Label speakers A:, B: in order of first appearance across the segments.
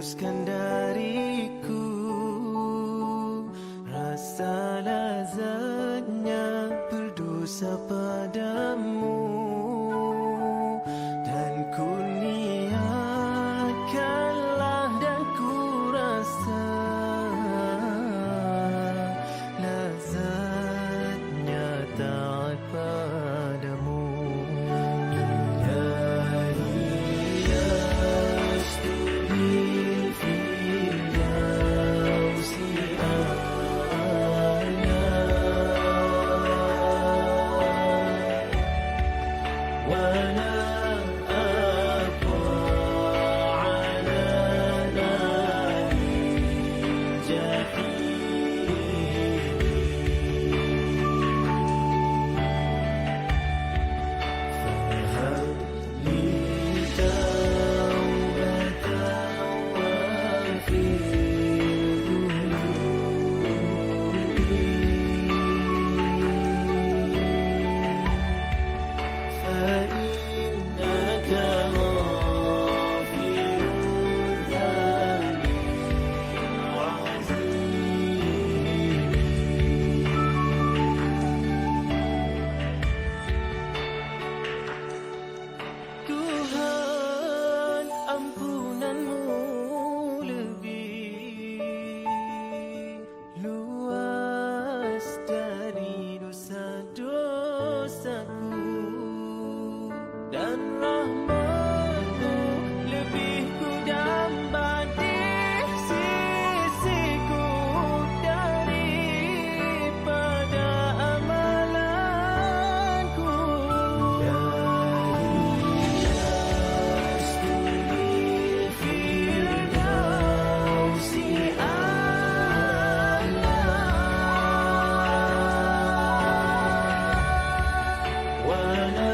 A: hapuskan dariku rasa lazatnya berdosa padamu, dan ku niatkanlah dan ku rasa lazatnya taat padamu. Dan rahmat-Mu lebih ku damba di sisiku daripada amalanku. Firdausi a'la wa la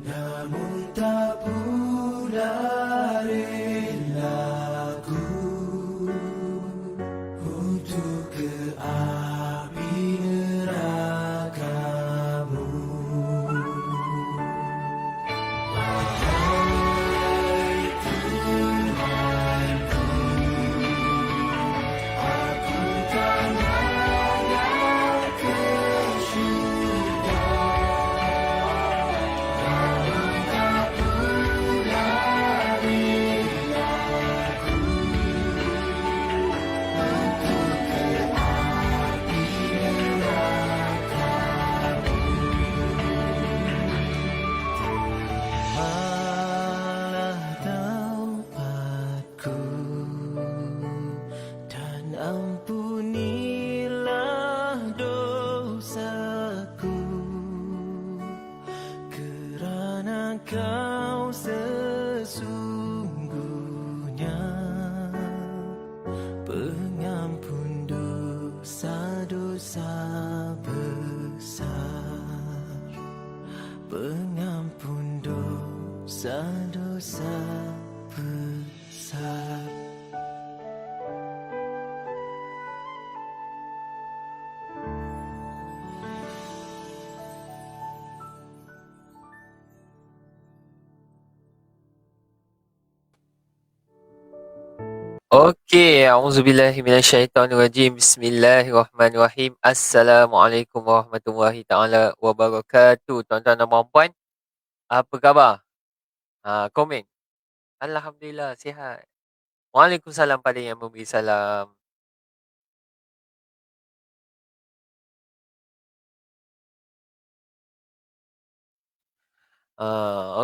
A: namun tak pula relaku untuk ke api neraka-Mu. Wahai Tuhanku, aku tak layak ke syurga. Ampunilah dosaku, kerana Kau sesungguhnya pengampun dosa-dosa besar.
B: Okey, auzubillahi minasyaitonirrajim. Bismillahirrahmanirrahim. Assalamualaikum warahmatullahi taala wabarakatuh. Tuan-tuan dan puan-puan, apa khabar? Komen. Alhamdulillah sihat. Waalaikumsalam pada yang memberi salam.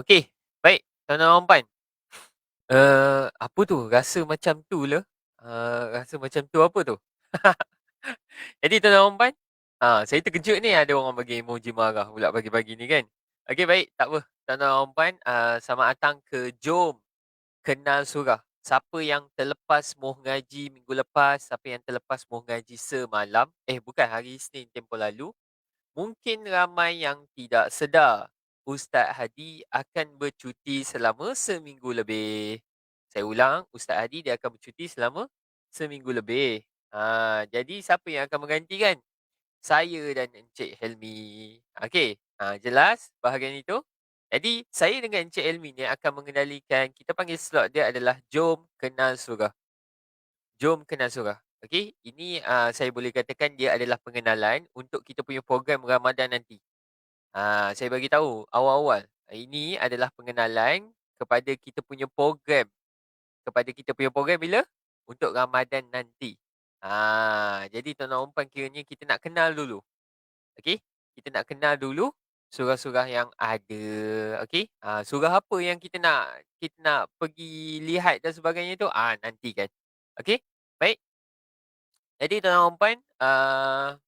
B: Okey. Baik, tuan-tuan dan puan. Apa tu? Rasa macam tu lah. Rasa macam tu apa tu? Jadi tuan-tuan dan puan, saya terkejut ni ada orang bagi emoji marah pula pagi-pagi ni kan. Okey baik, tak apa. Tuan-tuan dan puan, selamat datang ke Jom Kenal Surah. Siapa yang terlepas moh ngaji minggu lepas, siapa yang terlepas moh ngaji semalam, bukan hari Isnin tempoh lalu, mungkin ramai yang tidak sedar Ustaz Hadi akan bercuti selama seminggu lebih. Saya ulang, Ustaz Hadi dia akan bercuti selama seminggu lebih. Jadi siapa yang akan menggantikan? Saya dan Encik Helmi. Okey, jelas bahagian itu? Jadi, saya dengan Encik Helmi ni akan mengendalikan, kita panggil slot dia adalah Jom Kenal Surah. Jom Kenal Surah. Okey, ini saya boleh katakan dia adalah pengenalan untuk kita punya program Ramadan nanti. Saya bagi tahu awal-awal. Ini adalah pengenalan kepada kita punya program. Kepada kita punya program bila? Untuk Ramadan nanti. Jadi tuan-tuan dan puan kiranya kita nak kenal dulu. Okey, kita nak kenal dulu surah-surah yang ada. Okey, surah apa yang kita nak pergi lihat dan sebagainya tu, nanti kan. Okey, baik. Jadi tuan-tuan dan puan,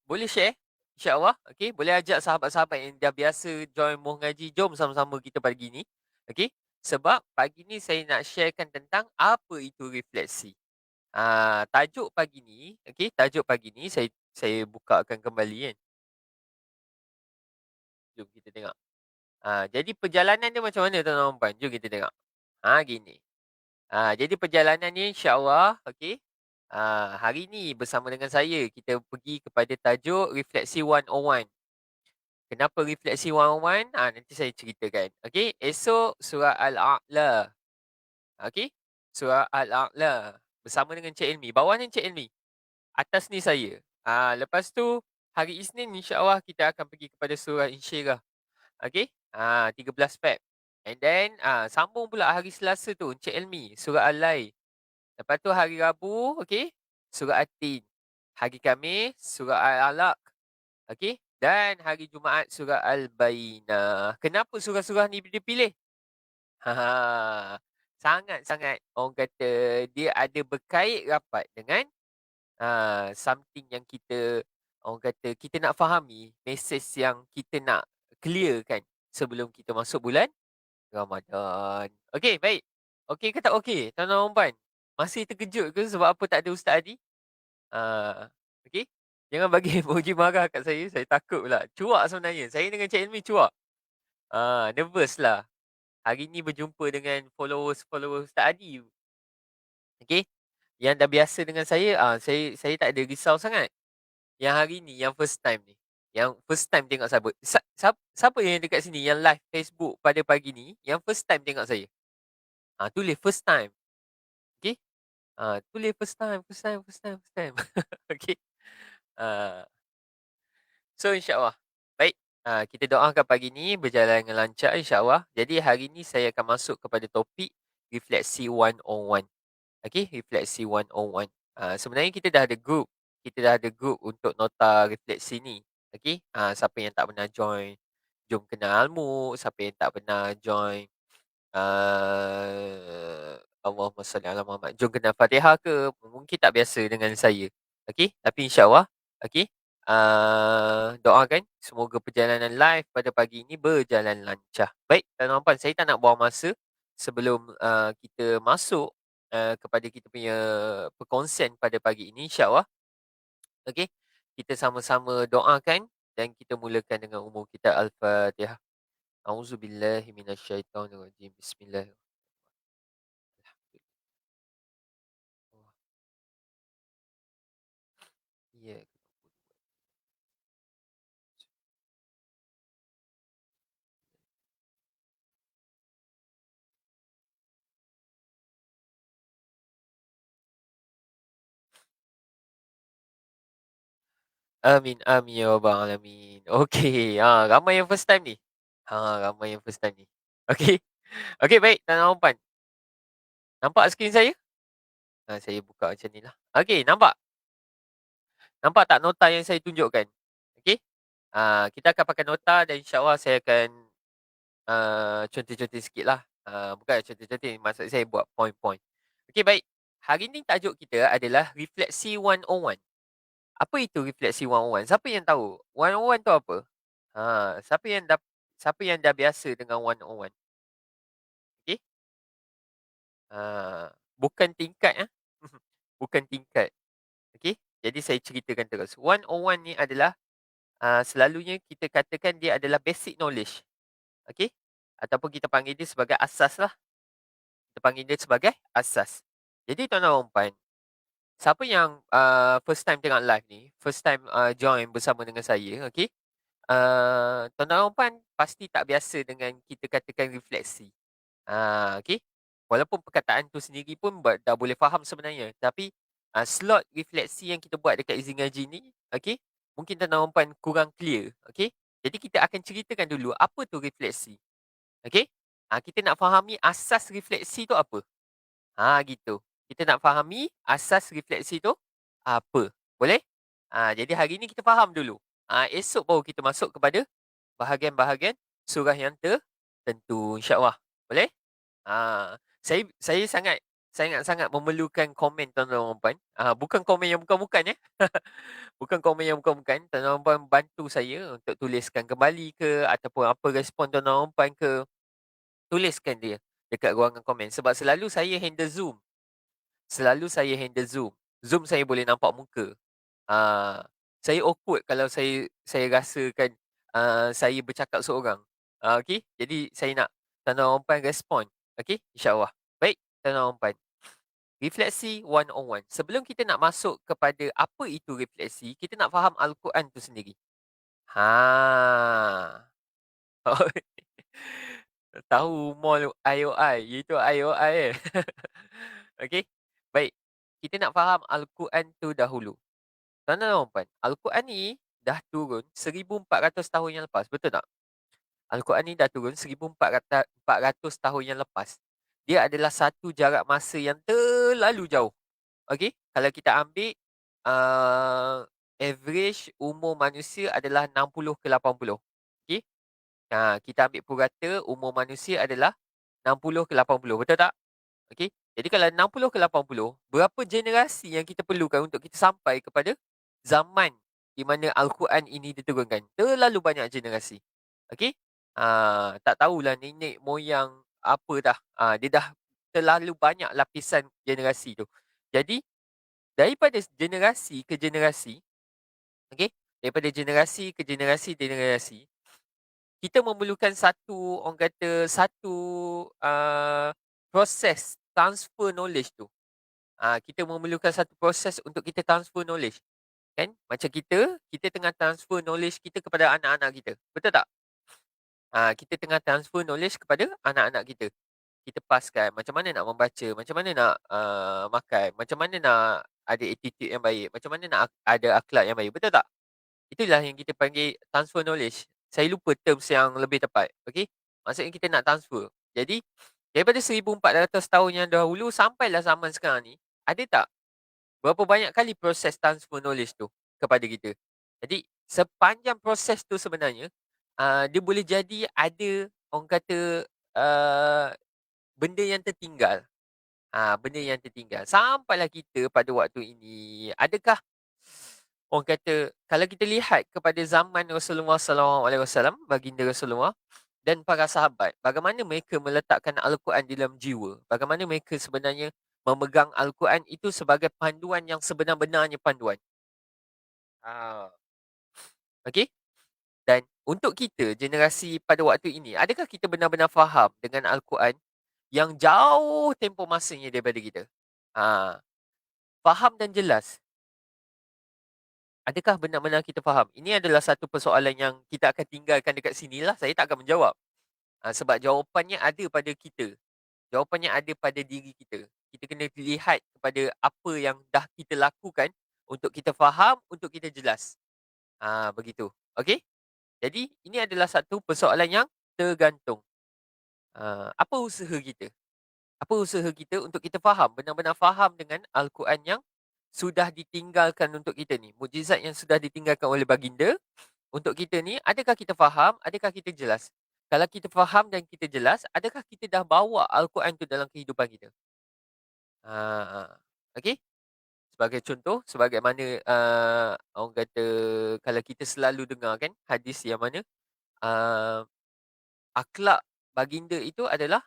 B: boleh share insya-Allah. Okey, boleh ajak sahabat-sahabat yang dah biasa join Moh Ngaji, jom sama-sama kita pagi ni. Okey, sebab pagi ni saya nak sharekan tentang apa itu refleksi. Tajuk pagi ni, okey, tajuk pagi ni saya bukakan kembali kan. Jom kita tengok. Jadi perjalanan dia macam mana tuan-tuan dan puan? Jom kita tengok. Gini. Jadi perjalanan ni insya-Allah, okey. Hari ni bersama dengan saya kita pergi kepada tajuk Refleksi 101. Kenapa Refleksi 101? Nanti saya ceritakan. Okey, esok surah Al-A'la. Okey. Surah Al-A'la bersama dengan Cik Ilmi. Bawah ni Cik Ilmi. Atas ni saya. Lepas tu hari Isnin insya-Allah kita akan pergi kepada surah Insyirah. Okey, 13 Feb. And then, sambung pula hari Selasa tu, Encik Elmi, surah Al-Lail. Lepas tu hari Rabu, okey, surah At-Tin. Hari Khamis, surah Al-Alaq. Okey, dan hari Jumaat, surah Al-Bayyinah. Kenapa surah-surah ni dipilih? Sangat-sangat orang kata dia ada berkait rapat dengan something yang kita, orang kata kita nak fahami, message yang kita nak clear kan sebelum kita masuk bulan Ramadan. Okey, baik. Okey ke tak okey? Tuan-tuan dan puan, masih terkejut ke sebab apa tak ada Ustaz Hadi? Okey. Jangan bagi emoji marah kat saya takut pula. Cuak sebenarnya. Saya dengan Cik Ilmi cuak. Nervous lah. Hari ni berjumpa dengan followers Ustaz Hadi. Okey. Yang dah biasa dengan saya tak ada risau sangat. Yang hari ni, yang first time ni. Yang first time tengok siapa yang dekat sini yang live Facebook pada pagi ni, yang first time tengok saya? Tulis first time. Okey? Tulis first time. Okey? Ah, so insya-Allah. Baik, kita doakan pagi ni berjalan dengan lancar insya-Allah. Jadi hari ni saya akan masuk kepada topik Refleksi 101. Okey, Refleksi 101. Sebenarnya kita dah ada group. Kita dah ada group untuk nota refleksi ni. Okey, siapa yang tak pernah join, jom kenal Almu. Siapa yang tak pernah join, Allahumma salli ala Muhammad, jom kenal Fatihah ke, mungkin tak biasa dengan saya. Okey, tapi insya-Allah, okey, doakan semoga perjalanan live pada pagi ini berjalan lancar. Baik, tuan-tuan dan puan, saya tak nak buang masa sebelum kita masuk kepada kita punya perkongsian pada pagi ini insya-Allah. Okey, kita sama-sama doakan dan kita mulakan dengan umur kita Al-Fatihah. A'udzubillahi minasyaitonirrajim. Bismillahirrahmanirrahim. Iya. Amin amin ya rabbal alamin. Okey, ramai yang first time ni. Ramai yang first time ni. Okey. Okey, baik, Tuan Rahman. Nampak skrin saya? Saya buka macam ni lah. Okey, nampak? Nampak tak nota yang saya tunjukkan? Okey? Kita akan pakai nota dan insya-Allah saya akan, contoh-contoh sikitlah. Bukan contoh-contoh, maksud saya buat point-point. Okey, baik. Hari ni tajuk kita adalah Refleksi 101. Apa itu Refleksi 101? Siapa yang tahu? 101 tu apa? Siapa yang dah biasa dengan 101? Okey? Bukan tingkat, bukan tingkat. Okey? Jadi saya ceritakan terus. 101 ni adalah, selalunya kita katakan dia adalah basic knowledge. Okey? Ataupun kita panggil dia sebagai asas lah. Kita panggil dia sebagai asas. Jadi tuan dan puan, siapa yang, first time tengok live ni, first time, join bersama dengan saya, okey? Tuan dan puan pasti tak biasa dengan kita katakan refleksi. Okey. Walaupun perkataan tu sendiri pun dah boleh faham sebenarnya. Tapi, slot refleksi yang kita buat dekat izin ngaji ni, okey, mungkin tuan dan puan kurang clear, okey. Jadi kita akan ceritakan dulu apa tu refleksi, okey. Kita nak fahami asas refleksi tu apa. Gitu. Kita nak fahami asas refleksi tu apa. Boleh? Jadi hari ni kita faham dulu. Esok baru kita masuk kepada bahagian-bahagian surah yang tertentu, insya-Allah. Boleh? Saya sangat memerlukan komen tuan-tuan dan puan. Bukan komen yang bukan-bukan, ya. Bukan komen yang bukan-bukan. Tuan-tuan dan puan bantu saya untuk tuliskan kembali ke ataupun apa respon tuan-tuan dan puan ke, tuliskan dia dekat ruangan komen. Sebab selalu saya handle Zoom. Zoom saya boleh nampak muka. Saya awkward kalau saya rasakan, saya bercakap seorang. Okey, jadi saya nak tuan-tuan dan puan respon. Okey, insya-Allah. Baik, tuan-tuan dan puan. Refleksi 101. Sebelum kita nak masuk kepada apa itu refleksi, kita nak faham Al-Quran tu sendiri. Ha. Tahu mall IOI, iaitu IOI, eh. Okey. Baik. Kita nak faham Al-Quran tu dahulu. Tuan-tuan dan puan, Al-Quran ni dah turun 1400 tahun yang lepas, betul tak? Al-Quran ni dah turun 1400 tahun yang lepas. Dia adalah satu jarak masa yang terlalu jauh. Okey? Kalau kita ambil, average umur manusia adalah 60 ke 80. Okey? Kita ambil purata umur manusia adalah 60 ke 80, betul tak? Okey? Jadi kalau 60 ke 80, berapa generasi yang kita perlukan untuk kita sampai kepada zaman di mana Al-Quran ini diturunkan? Terlalu banyak generasi. Okey? Tak tahulah nenek moyang apa dah. Dia dah terlalu banyak lapisan generasi tu. Jadi, daripada generasi ke generasi, okey? Daripada generasi, kita memerlukan satu, orang kata, satu, proses transfer knowledge tu. Kita memerlukan satu proses untuk kita transfer knowledge. Kan? Macam kita tengah transfer knowledge kita kepada anak-anak kita. Betul tak? Kita tengah transfer knowledge kepada anak-anak kita. Kita paskan macam mana nak membaca, macam mana nak, makan, macam mana nak ada attitude yang baik, macam mana nak ada akhlak yang baik. Betul tak? Itulah yang kita panggil transfer knowledge. Saya lupa terms yang lebih tepat. Okey? Maksudnya kita nak transfer. Jadi, daripada 1400 tahun yang dahulu sampailah zaman sekarang ni, ada tak berapa banyak kali proses transfer knowledge tu kepada kita? Jadi, sepanjang proses tu sebenarnya, dia boleh jadi ada, orang kata, uh, benda yang tertinggal. Benda yang tertinggal. Sampailah kita pada waktu ini. Adakah orang kata, kalau kita lihat kepada zaman Rasulullah SAW, baginda Rasulullah dan para sahabat, bagaimana mereka meletakkan Al-Quran di dalam jiwa? Bagaimana mereka sebenarnya memegang Al-Quran itu sebagai panduan yang sebenar-benarnya panduan? Okey? Dan untuk kita, generasi pada waktu ini, adakah kita benar-benar faham dengan Al-Quran yang jauh tempoh masanya daripada kita? Ha, faham dan jelas. Adakah benar-benar kita faham? Ini adalah satu persoalan yang kita akan tinggalkan dekat sinilah. Saya tak akan menjawab. Sebab jawapannya ada pada kita. Jawapannya ada pada diri kita. Kita kena lihat kepada apa yang dah kita lakukan untuk kita faham, untuk kita jelas. Begitu. Okey? Jadi, ini adalah satu persoalan yang tergantung. Apa usaha kita? Apa usaha kita untuk kita faham, benar-benar faham dengan Al-Quran yang sudah ditinggalkan untuk kita ni. Mukjizat yang sudah ditinggalkan oleh baginda untuk kita ni, adakah kita faham, adakah kita jelas? Kalau kita faham dan kita jelas, adakah kita dah bawa Al-Quran tu dalam kehidupan kita? Okey? Sebagai contoh, sebagaimana orang kata, kalau kita selalu dengar kan hadis yang mana uh, akhlak baginda itu adalah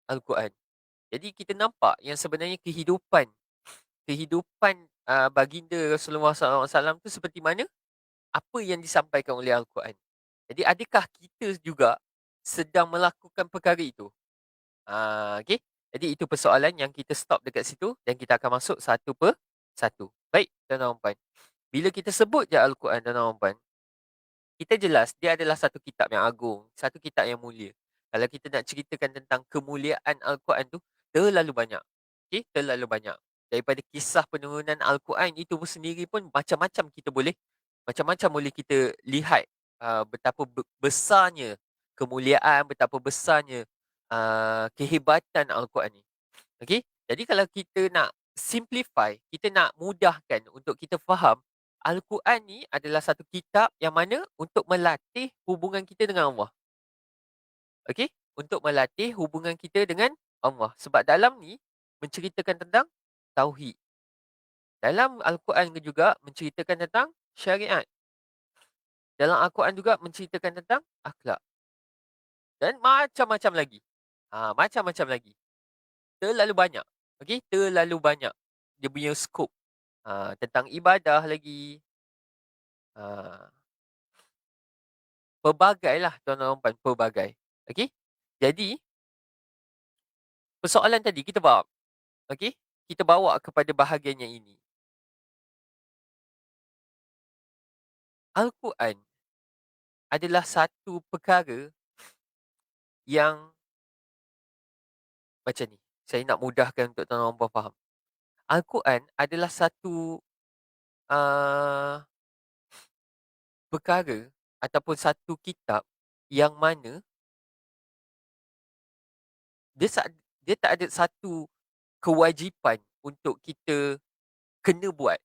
B: Al-Quran. Jadi kita nampak yang sebenarnya kehidupan baginda Rasulullah SAW tu seperti mana? Apa yang disampaikan oleh Al-Quran. Jadi adakah kita juga sedang melakukan perkara itu? Okey. Jadi itu persoalan yang kita stop dekat situ dan kita akan masuk satu per satu. Baik, tuan-tuan dan puan. Bila kita sebut je Al-Quran, tuan-tuan dan puan, kita jelas dia adalah satu kitab yang agung, satu kitab yang mulia. Kalau kita nak ceritakan tentang kemuliaan Al-Quran tu, terlalu banyak. Okey, terlalu banyak. Daripada kisah penurunan Al-Quran itu pun sendiri pun macam-macam boleh kita lihat betapa besarnya kemuliaan, betapa besarnya kehebatan Al-Quran ni. Okey? Jadi kalau kita nak simplify, kita nak mudahkan untuk kita faham, Al-Quran ni adalah satu kitab yang mana untuk melatih hubungan kita dengan Allah. Okey? Untuk melatih hubungan kita dengan Allah. Sebab dalam ni menceritakan tentang tauhid. Dalam Al-Quran juga menceritakan tentang syariat. Dalam Al-Quran juga menceritakan tentang akhlak. Dan macam-macam lagi. Macam-macam lagi. Terlalu banyak. Okey? Terlalu banyak. Dia punya skop. Tentang ibadah lagi. Pelbagai lah tuan-tuan dan puan. Pelbagai. Okey? Jadi, persoalan tadi kita faham. Okey? Kita bawa kepada bahagian yang ini. Al-Quran adalah satu perkara yang macam ni. Saya nak mudahkan untuk tuan-tuan dan puan faham. Al-Quran adalah satu perkara ataupun satu kitab yang mana dia dia tak ada satu kewajipan untuk kita kena buat.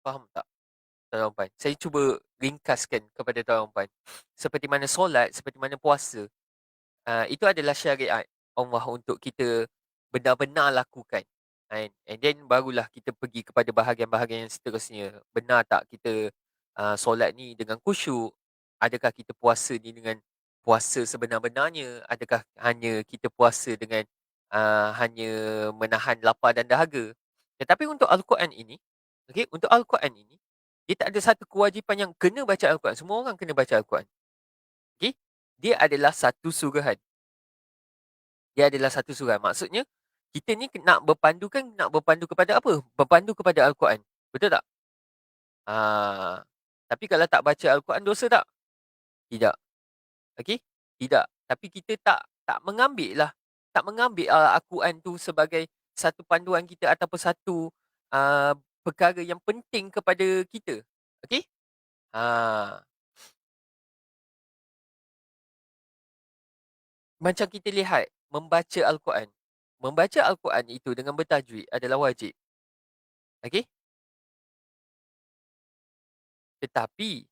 B: Faham tak, tuan-tuan dan puan? Saya cuba ringkaskan kepada tuan-tuan dan puan. Seperti mana solat, seperti mana puasa, itu adalah syariat Allah untuk kita benar-benar lakukan. And then barulah kita pergi kepada bahagian-bahagian yang seterusnya. Benar tak kita solat ni dengan khusyuk? Adakah kita puasa ni dengan puasa sebenar-benarnya? Adakah hanya kita puasa dengan hanya menahan lapar dan dahaga? Tetapi untuk Al-Quran ini, okay, untuk Al-Quran ini, dia tak ada satu kewajipan yang kena baca Al-Quran. Semua orang kena baca Al-Quran. Okay? Dia adalah satu suruhan. Dia adalah satu suruhan. Maksudnya, kita ni nak berpandu kepada apa? Berpandu kepada Al-Quran. Betul tak? Tapi kalau tak baca Al-Quran, dosa tak? Tidak. Okey? Tidak. Tapi kita tak mengambil lah. Tak mengambil Al-Quran tu sebagai satu panduan kita ataupun satu perkara yang penting kepada kita. Okey? Macam kita lihat, membaca Al-Quran. Membaca Al-Quran itu dengan bertajwid adalah wajib. Okey? Tetapi,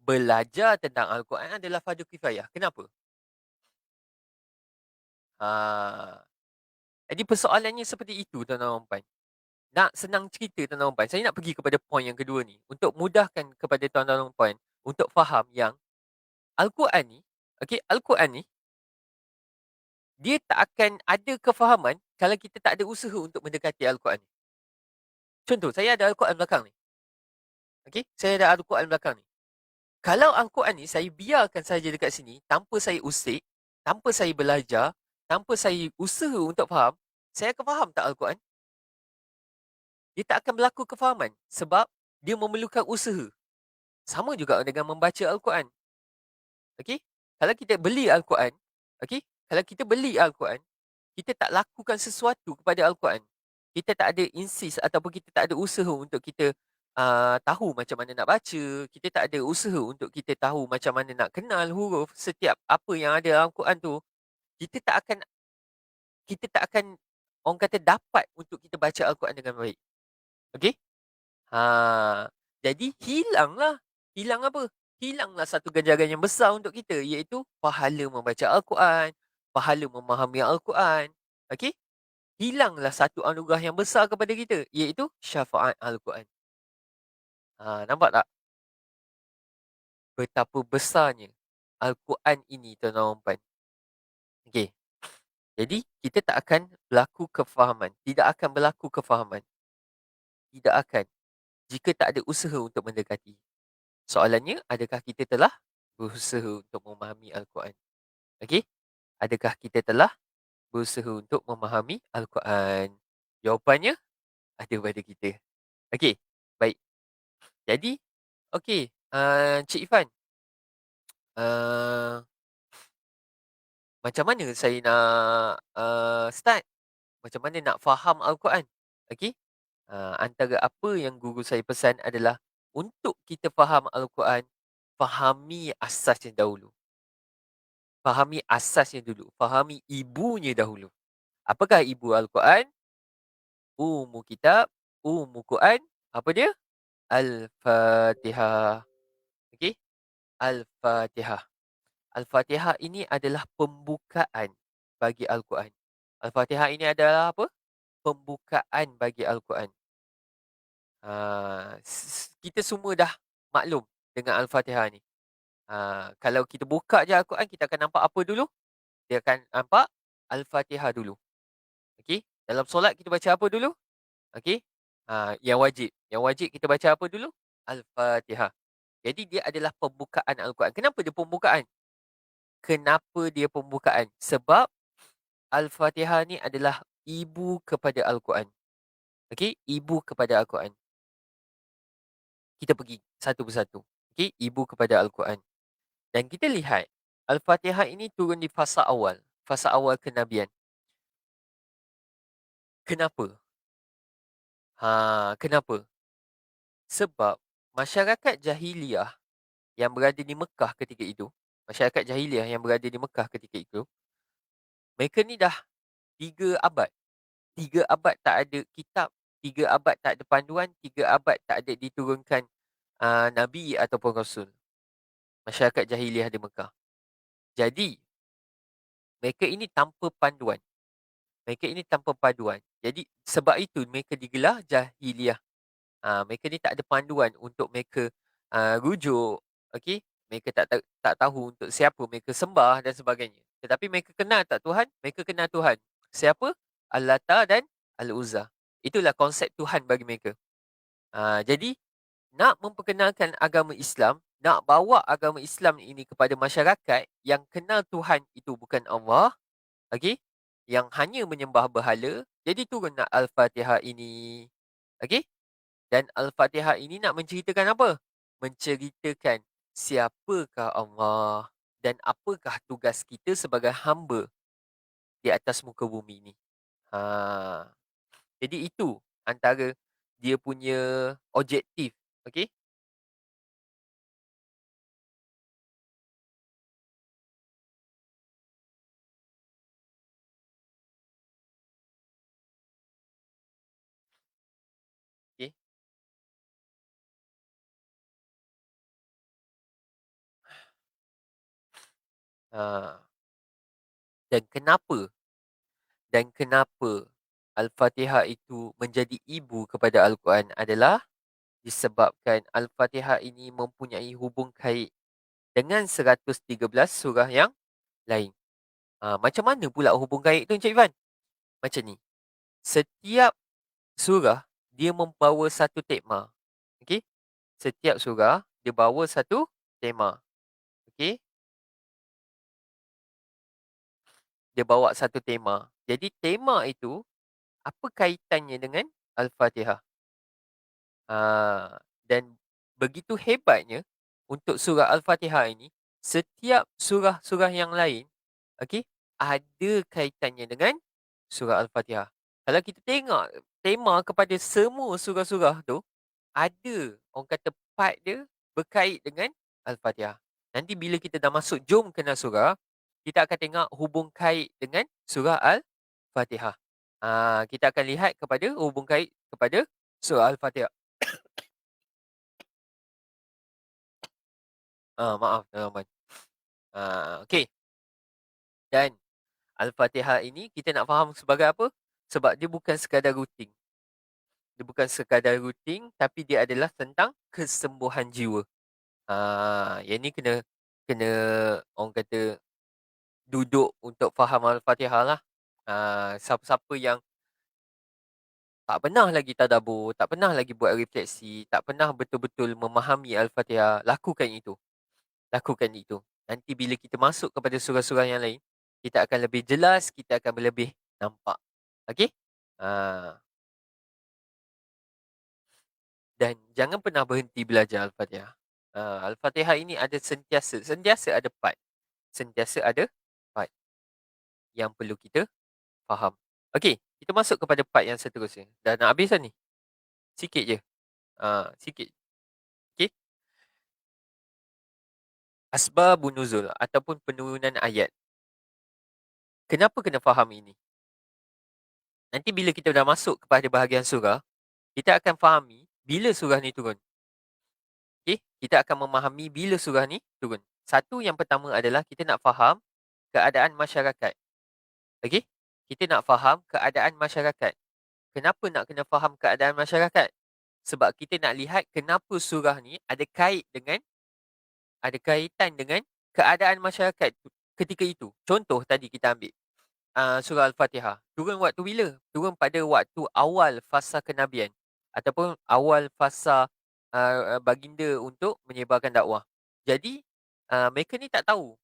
B: belajar tentang Al-Quran adalah fardu kifayah. Kenapa? Jadi persoalannya seperti itu, tuan-tuan dan puan. Nak senang cerita, tuan-tuan dan puan, saya nak pergi kepada poin yang kedua ni. Untuk mudahkan kepada tuan-tuan dan puan untuk faham yang Al-Quran ni, okey, Al-Quran ni, dia tak akan ada kefahaman kalau kita tak ada usaha untuk mendekati Al-Quran ni. Contoh, saya ada Al-Quran belakang ni. Okey, saya ada Al-Quran belakang ni. Kalau Al-Quran ni saya biarkan saja dekat sini tanpa saya usik, tanpa saya belajar, tanpa saya usaha untuk faham, saya akan faham tak Al-Quran? Dia tak akan berlaku kefahaman sebab dia memerlukan usaha. Sama juga dengan membaca Al-Quran. Okey? Kalau kita beli Al-Quran, okey? Kalau kita beli Al-Quran, kita tak lakukan sesuatu kepada Al-Quran. Kita tak ada insist ataupun kita tak ada usaha untuk kita tahu macam mana nak baca. Kita tak ada usaha untuk kita tahu macam mana nak kenal huruf setiap apa yang ada dalam Al-Quran tu. Kita tak akan orang kata dapat untuk kita baca Al-Quran dengan baik. Okey? Ha, jadi hilanglah. Hilang apa? Hilanglah satu ganjaran yang besar untuk kita iaitu pahala membaca Al-Quran, pahala memahami Al-Quran. Okey? Hilanglah satu anugerah yang besar kepada kita iaitu syafaat Al-Quran. Nampak tak? Betapa besarnya Al-Quran ini tuan-tuan dan puan. Okey. Jadi kita tak akan berlaku kefahaman. Tidak akan berlaku kefahaman. Tidak akan. Jika tak ada usaha untuk mendekati. Soalannya, adakah kita telah berusaha untuk memahami Al-Quran? Okey? Adakah kita telah berusaha untuk memahami Al-Quran? Jawapannya ada pada kita. Okey, baik. Jadi, okey, Cik Ifan, uh, macam mana saya nak start? Macam mana nak faham Al-Quran? Okey? Antara apa yang guru saya pesan adalah untuk kita faham Al-Quran, fahami asasnya dahulu. Fahami asasnya dulu. Fahami ibunya dahulu. Apakah ibu Al-Quran? Ummu kitab, ummu Quran. Apa dia? Al-Fatihah. Okey? Al-Fatihah. Al-Fatihah ini adalah pembukaan bagi Al-Quran. Al-Fatihah ini adalah apa? Pembukaan bagi Al-Quran. Kita semua dah maklum dengan Al-Fatihah ni. Kalau kita buka je Al-Quran, kita akan nampak apa dulu? Dia akan nampak Al-Fatihah dulu. Okey? Dalam solat kita baca apa dulu? Okey? Yang wajib. Yang wajib kita baca apa dulu? Al-Fatihah. Jadi dia adalah pembukaan Al-Quran. Kenapa dia pembukaan? Kenapa dia pembukaan? Sebab Al-Fatihah ni adalah ibu kepada Al-Quran. Okey? Ibu kepada Al-Quran. Kita pergi satu persatu. Okey? Ibu kepada Al-Quran. Dan kita lihat Al-Fatihah ini turun di fasa awal. Fasa awal kenabian. Kenapa? Kenapa? Sebab masyarakat jahiliah yang berada di Mekah ketika itu, masyarakat jahiliah yang berada di Mekah ketika itu, mereka ni dah 3 abad. 3 abad tak ada kitab, 3 abad tak ada panduan, 3 abad tak ada diturunkan Nabi ataupun Rasul. Masyarakat jahiliah di Mekah. Jadi, mereka ini tanpa panduan. Mereka ini tanpa panduan. Jadi, sebab itu mereka digelar jahiliah. Mereka ni tak ada panduan untuk mereka rujuk. Okey? Mereka tak tahu untuk siapa mereka sembah dan sebagainya. Tetapi mereka kenal tak Tuhan? Mereka kenal Tuhan. Siapa? Al-Lata dan Al-Uzza. Itulah konsep Tuhan bagi mereka. Jadi, nak memperkenalkan agama Islam, nak bawa agama Islam ini kepada masyarakat yang kenal Tuhan itu bukan Allah, okey? Yang hanya menyembah berhala, jadi turunlah Al-Fatihah ini. Okey? Dan Al-Fatihah ini nak menceritakan apa? Menceritakan siapakah Allah dan apakah tugas kita sebagai hamba di atas muka bumi ini. Jadi itu antara dia punya objektif. Okey? Okey. Ha. Dan kenapa? Dan kenapa Al-Fatihah itu menjadi ibu kepada Al-Quran adalah disebabkan Al-Fatihah ini mempunyai hubung kait dengan 113 surah yang lain. Macam mana pula hubung kait tu Encik Ivan? Macam ni. Setiap surah dia membawa satu tema. Okey? Setiap surah dia bawa satu tema. Okey? Dia bawa satu tema. Jadi tema itu, apa kaitannya dengan Al-Fatihah? Dan begitu hebatnya untuk surah Al-Fatihah ini, setiap surah-surah yang lain, okey, ada kaitannya dengan surah Al-Fatihah. Kalau kita tengok tema kepada semua surah-surah tu, ada orang kata part dia berkait dengan Al-Fatihah. Nanti bila kita dah masuk jom kenal surah, kita akan tengok hubung kait dengan surah Al-Fatihah. Kita akan lihat kepada hubung kait kepada surah Al-Fatihah. Maaf Tuan Rahman. Okey, dan Al-Fatihah ini kita nak faham sebagai apa? Sebab dia bukan sekadar rutin. Dia bukan sekadar rutin, tapi dia adalah tentang kesembuhan jiwa. Yang ni kena kena orang kata duduk untuk faham Al-Fatihah lah. Siapa-siapa yang tak pernah lagi tadabbur, tak pernah lagi buat refleksi, tak pernah betul-betul memahami Al-Fatihah, lakukan itu. Lakukan itu. Nanti bila kita masuk kepada surah-surah yang lain, kita akan lebih jelas, kita akan lebih nampak. Okey? Ah, dan jangan pernah berhenti belajar Al-Fatihah. Al-Fatihah ini ada sentiasa ada part. Sentiasa ada part yang perlu kita faham. Okey, kita masuk kepada part yang seterusnya. Dah nak habis dah ni? Sikit je. Sikit. Okey. Asbabun nuzul ataupun penurunan ayat. Kenapa kena faham ini? Nanti bila kita dah masuk kepada bahagian surah, kita akan fahami bila surah ni turun. Okey, kita akan memahami bila surah ni turun. Satu yang pertama adalah kita nak faham keadaan masyarakat. Okey? Kita nak faham keadaan masyarakat. Kenapa nak kena faham keadaan masyarakat? Sebab kita nak lihat kenapa surah ni ada kaitan dengan keadaan masyarakat ketika itu. Contoh tadi kita ambil surah Al-Fatihah. Turun waktu bila? Turun pada waktu awal fasa kenabian ataupun awal fasa baginda untuk menyebarkan dakwah. Jadi mereka ni tak tahu.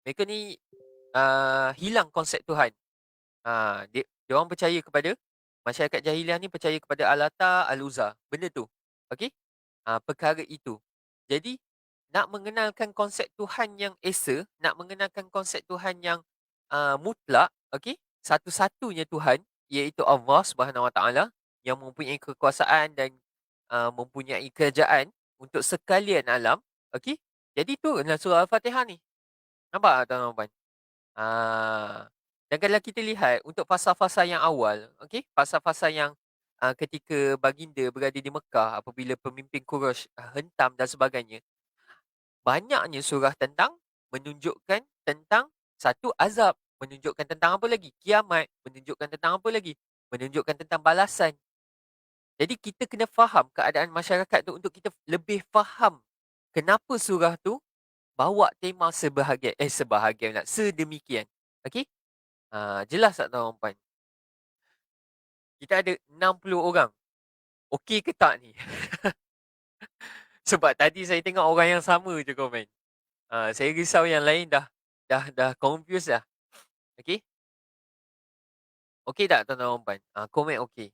B: Mereka ni hilang konsep Tuhan. Dia orang percaya kepada masyarakat jahiliah ni percaya kepada Al-Lata, Al-Uzza. Benda tu. Okey? Perkara itu. Jadi nak mengenalkan konsep Tuhan yang esa, nak mengenalkan konsep Tuhan yang mutlak, okey? Satu-satunya Tuhan iaitu Allah Subhanahu Wa Taala yang mempunyai kekuasaan dan mempunyai kerajaan untuk sekalian alam, okey? Jadi turunlah surah Al-Fatihah ni. Nampak tak tuan-tuan? Dan kalau kita lihat untuk fasa-fasa yang awal, okey? Fasa-fasa yang ketika baginda berada di Mekah apabila pemimpin Quraisy hentam dan sebagainya, banyaknya surah tentang menunjukkan tentang satu azab, menunjukkan tentang apa lagi? Kiamat, menunjukkan tentang apa lagi? Menunjukkan tentang balasan. Jadi kita kena faham keadaan masyarakat tu untuk kita lebih faham kenapa surah tu bawa tema sebahagian pula, sedemikian. Okey? Jelas tak tuan-tuan? Kita ada 60 orang. Okey ke tak ni? Sebab tadi saya tengok orang yang sama je komen. Saya risau yang lain dah confused dah. Okey? Okey tak tuan-tuan dan puan? Komen okey.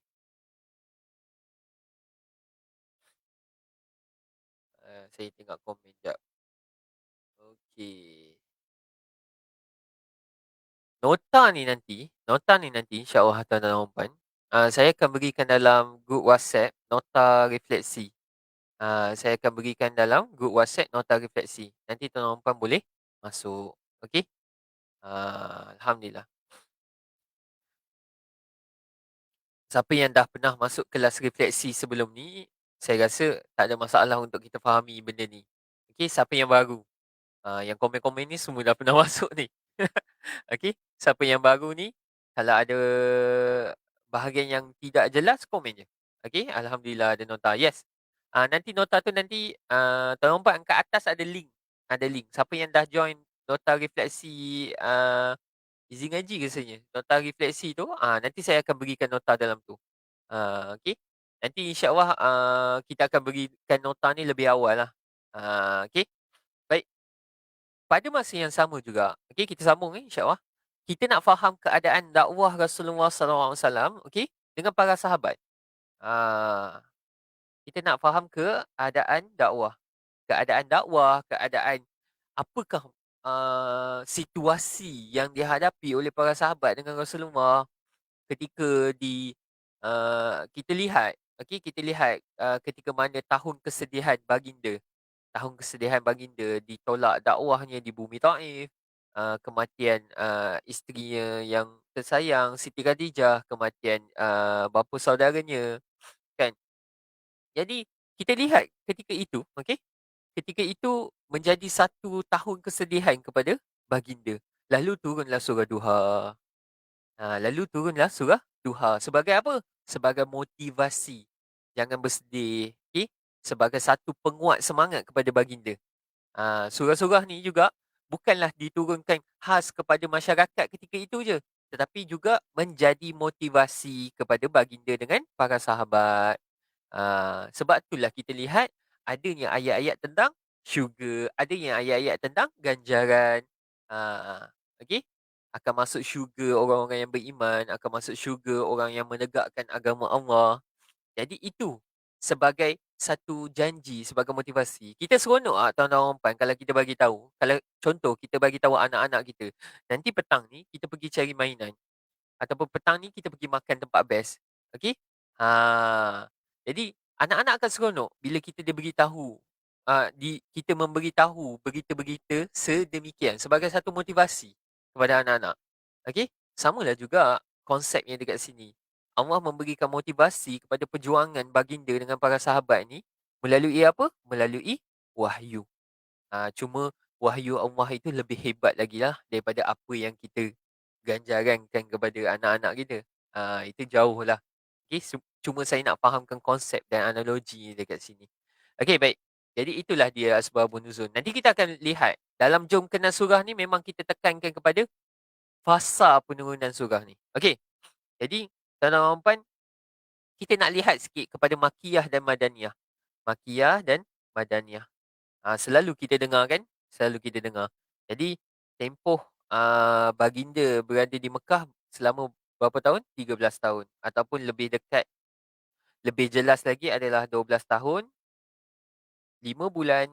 B: Saya tengok komen jap. Okey. Nota ni nanti insya-Allah tuan-tuan dan puan, saya akan berikan dalam grup WhatsApp nota refleksi. Saya akan berikan dalam grup WhatsApp nota refleksi. Nanti tuan-tuan dan puan boleh masuk. Okey? Alhamdulillah. Siapa yang dah pernah masuk kelas refleksi sebelum ni, saya rasa tak ada masalah untuk kita fahami benda ni. Okey, siapa yang baru? Yang komen-komen ni semua dah pernah masuk ni. Okey, siapa yang baru ni, kalau ada bahagian yang tidak jelas, komen je. Okey, Alhamdulillah ada nota. Yes. Nanti nota tu nanti, tuan nampak kat atas ada link. Ada link. Siapa yang dah join nota refleksi Easy Ngaji rasanya. Nota refleksi tu, nanti saya akan berikan nota dalam tu. Okey. Nanti insya-Allah kita akan berikan nota ni lebih awal lah. Okey. pada masa yang sama juga, okey, kita sambung insya-Allah. Kita nak faham keadaan dakwah Rasulullah sallallahu alaihi wasallam, okey, dengan para sahabat. Ah, kita nak faham keadaan dakwah, keadaan apakah, situasi yang dihadapi oleh para sahabat dengan Rasulullah ketika kita lihat, okey, kita lihat, ketika mana tahun kesedihan baginda. Tahun kesedihan baginda ditolak dakwahnya di bumi Taif, kematian, isterinya yang tersayang Siti Khadijah, kematian, bapa saudaranya, kan. Jadi kita lihat ketika itu, okey, ketika itu menjadi satu tahun kesedihan kepada baginda. Lalu turunlah surah Duha. Lalu turunlah surah Duha. Sebagai apa? Sebagai motivasi. Jangan bersedih, okey, sebagai satu penguat semangat kepada baginda. Surah-surah ni juga bukanlah diturunkan khas kepada masyarakat ketika itu je, tetapi juga menjadi motivasi kepada baginda dengan para sahabat. Sebab itulah kita lihat adanya ayat-ayat tentang syurga, adanya ayat-ayat tentang ganjaran. Okey? Akan masuk syurga orang-orang yang beriman, akan masuk syurga orang yang menegakkan agama Allah. Jadi itu sebagai satu janji, sebagai motivasi. Kita seronok tahun-tahun depan kalau kita bagi tahu, kalau contoh kita bagi tahu anak-anak kita, nanti petang ni kita pergi cari mainan ataupun petang ni kita pergi makan tempat best. Okey? Jadi anak-anak akan seronok bila kita dia beritahu, kita memberitahu berita-berita sedemikian sebagai satu motivasi kepada anak-anak. Okey? Samalah juga konsepnya dekat sini. Allah memberikan motivasi kepada perjuangan baginda dengan para sahabat ni melalui apa? Melalui wahyu. Cuma wahyu Allah itu lebih hebat lagi lah daripada apa yang kita ganjarankan kepada anak-anak kita. Itu jauh lah. Okay, cuma saya nak fahamkan konsep dan analogi dekat sini. Okey, baik. Jadi itulah dia asbabun nuzul. Nanti kita akan lihat dalam Jom Kenal Surah ni memang kita tekankan kepada fasa penurunan surah ni. Okey. Jadi tuan-tuan kita nak lihat sikit kepada Makiyah dan Madaniyah. Makiyah dan Madaniyah. Selalu kita dengar kan? Selalu kita dengar. Jadi tempoh baginda berada di Mekah selama berapa tahun? 13 tahun. Ataupun lebih dekat, lebih jelas lagi adalah 12 tahun, 5 bulan,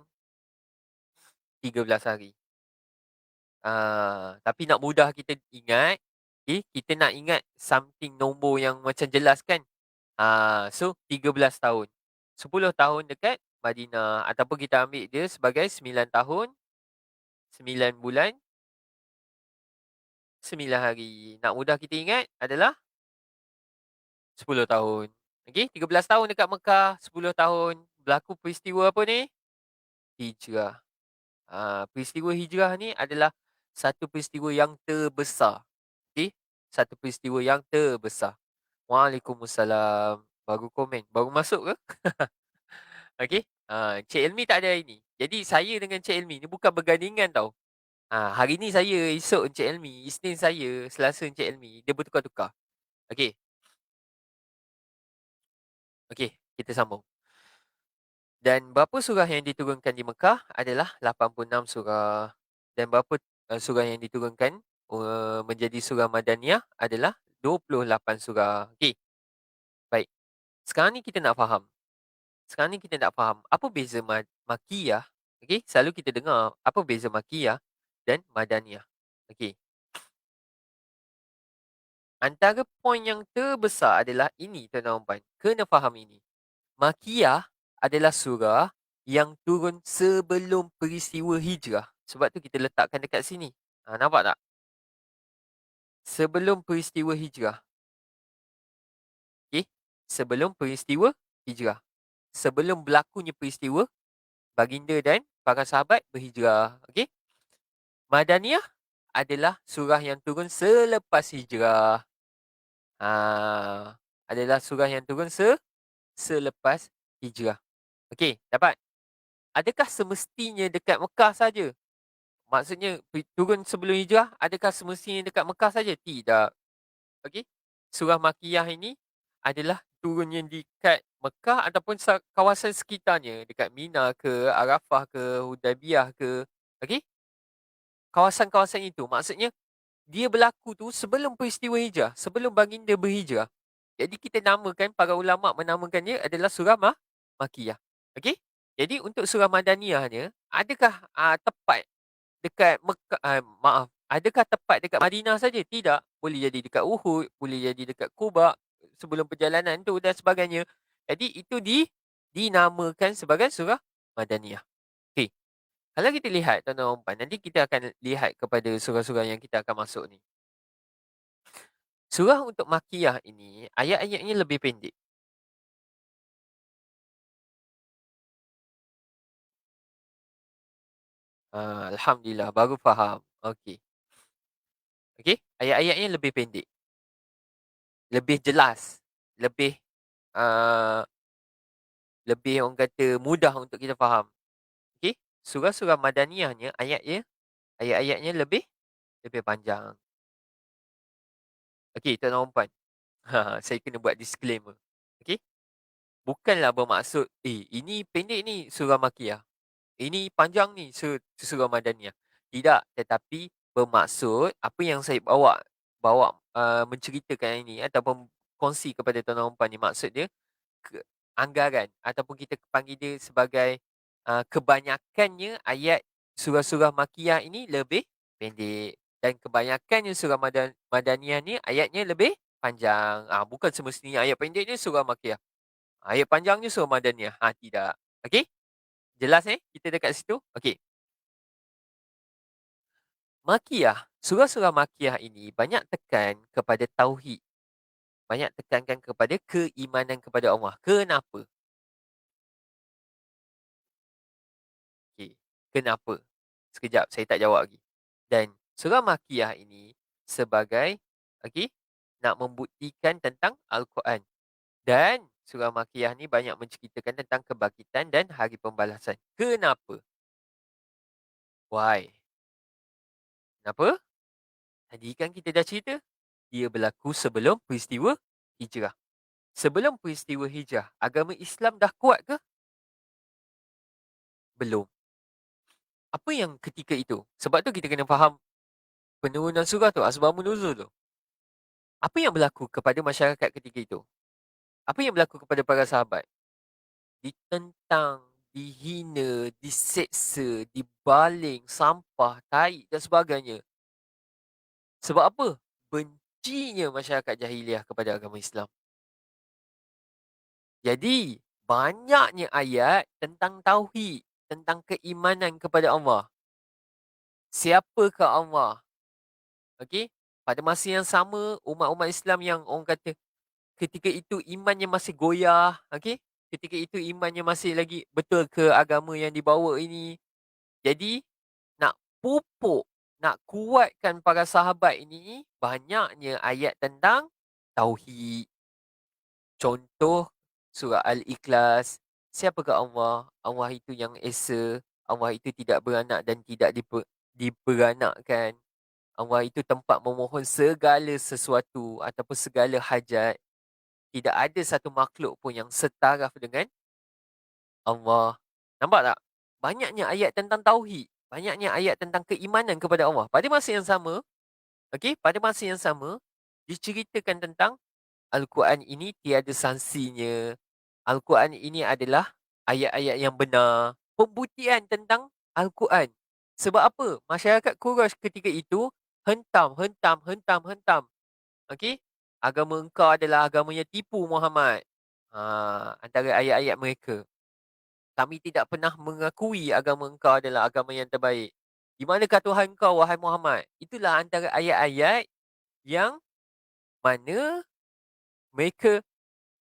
B: 13 hari. Tapi nak mudah kita ingat, okay, kita nak ingat something nombor yang macam jelas kan? So 13 tahun. 10 tahun dekat Madinah ataupun kita ambil dia sebagai 9 tahun, 9 bulan, 9 hari. Nak mudah kita ingat adalah 10 tahun. Okey, 13 tahun dekat Mekah, 10 tahun berlaku peristiwa apa ni? Hijrah. Peristiwa hijrah ni adalah satu peristiwa yang terbesar. Okey, satu peristiwa yang terbesar. Waalaikumsalam. Baru komen, baru masuk ke? Okey. Cik Elmi tak ada hari ni. Jadi saya dengan Cik Elmi ni bukan bergandingan tau. Hari ni saya, esok Encik Elmi, Isnin saya, Selasa Encik Elmi. Dia bertukar-tukar. Okey. Okey, kita sambung. Dan berapa surah yang diturunkan di Mekah adalah 86 surah. Dan berapa surah yang diturunkan menjadi surah Madaniyah adalah 28 surah. Okey. Baik. Sekarang ni kita nak faham. Apa beza Makiyah. Okey, selalu kita dengar apa beza Makiyah dan Madaniyah. Okey. Antara poin yang terbesar adalah ini tuan-tuan. Kena faham ini. Makiyah adalah surah yang turun sebelum peristiwa hijrah. Sebab tu kita letakkan dekat sini. Nampak tak? Sebelum peristiwa hijrah. Okey? Sebelum peristiwa hijrah. Sebelum berlakunya peristiwa, baginda dan para sahabat berhijrah. Okey? Madaniyah adalah surah yang turun selepas hijrah. Adalah surah yang turun selepas hijrah. Okey, dapat? Adakah semestinya dekat Mekah saja? Maksudnya turun sebelum hijrah, adakah semestinya dekat Mekah saja? Tidak. Okey. Surah Makiyah ini adalah turun yang dekat Mekah ataupun kawasan sekitarnya, dekat Mina ke, Arafah ke, Hudaybiyah ke. Okey? kawasan-kawasan itu, maksudnya dia berlaku tu sebelum peristiwa hijrah, sebelum baginda berhijrah. Jadi kita namakan, para ulama menamakannya adalah surah Makkiyah. Okey? Jadi untuk surah Madaniyahnya, adakah tepat dekat Mekah, maaf, adakah tepat dekat Madinah saja? Tidak. Boleh jadi dekat Uhud, boleh jadi dekat Quba sebelum perjalanan tu dan sebagainya. Jadi itu dinamakan sebagai surah Madaniyah. Okey. Kalau kita lihat tuan-tuan dan puan, nanti kita akan lihat kepada surah-surah yang kita akan masuk ni. Surah untuk Makkiyah ini, ayat-ayatnya lebih pendek. Alhamdulillah, baru faham. Okey. Okey, ayat-ayatnya lebih pendek, lebih jelas, lebih, uh, lebih orang kata mudah untuk kita faham. Okey, surah-surah Madaniyahnya, ayat-ayatnya lebih lebih panjang. Okey, tuan-tuan dan puan, saya kena buat disclaimer. Okey, bukanlah bermaksud, ini pendek ni surah Makkiyah. Ini panjang ni surah Madaniyah. Tidak, tetapi bermaksud apa yang saya bawa bawa menceritakan ini ataupun kongsi kepada tuan-tuan dan puan ni, maksud dia anggaran ataupun kita panggil dia sebagai kebanyakannya ayat surah-surah Makkiyah ini lebih pendek dan kebanyakannya surah Madaniyah ni ayatnya lebih panjang. Bukan semestinya ayat pendek ni surah Makkiyah. Ayat panjangnya surah Madaniyah. Tidak. Okey? Jelas kita dekat situ? Okey. Makkiyah, surah-surah Makkiyah ini banyak tekan kepada tauhid. Banyak tekankan kepada keimanan kepada Allah. Kenapa? Okey. Kenapa? Sekejap, saya tak jawab lagi. Dan surah Makkiyah ini sebagai, okey, nak membuktikan tentang Al-Quran. Dan surah Makkiyah ni banyak menceritakan tentang kebangkitan dan hari pembalasan. Kenapa? Why? Kenapa? Tadi kan kita dah cerita, dia berlaku sebelum peristiwa hijrah. Sebelum peristiwa hijrah, agama Islam dah kuat ke? Belum. Apa yang ketika itu? Sebab tu kita kena faham penurunan surah tu, asbabun nuzul tu. Apa yang berlaku kepada masyarakat ketika itu? Apa yang berlaku kepada para sahabat? Ditentang, dihina, diseksa, dibaling, sampah, tahi dan sebagainya. Sebab apa? Bencinya masyarakat jahiliah kepada agama Islam. Jadi, banyaknya ayat tentang tauhid, tentang keimanan kepada Allah. Siapakah Allah? Okey? Pada masa yang sama, umat-umat Islam yang orang kata ketika itu imannya masih goyah, okey? Ketika itu imannya masih lagi betul ke agama yang dibawa ini. Jadi, nak pupuk, nak kuatkan para sahabat ini, banyaknya ayat tentang tauhid. Contoh surah Al-Ikhlas. Siapakah Allah? Allah itu yang esa. Allah itu tidak beranak dan tidak diberanakkan. Allah itu tempat memohon segala sesuatu ataupun segala hajat. Tidak ada satu makhluk pun yang setaraf dengan Allah. Nampak tak? Banyaknya ayat tentang tauhid. Banyaknya ayat tentang keimanan kepada Allah. Pada masa yang sama, pada masa yang sama, diceritakan tentang Al-Quran ini tiada sanksinya. Al-Quran ini adalah ayat-ayat yang benar. Pembuktian tentang Al-Quran. Sebab apa? Masyarakat Quraisy ketika itu hentam. Okey? Agama engkau adalah agama yang tipu Muhammad. Antara ayat-ayat mereka. Kami tidak pernah mengakui agama engkau adalah agama yang terbaik. Di manakah Tuhan kau, wahai Muhammad? Itulah antara ayat-ayat yang mana mereka,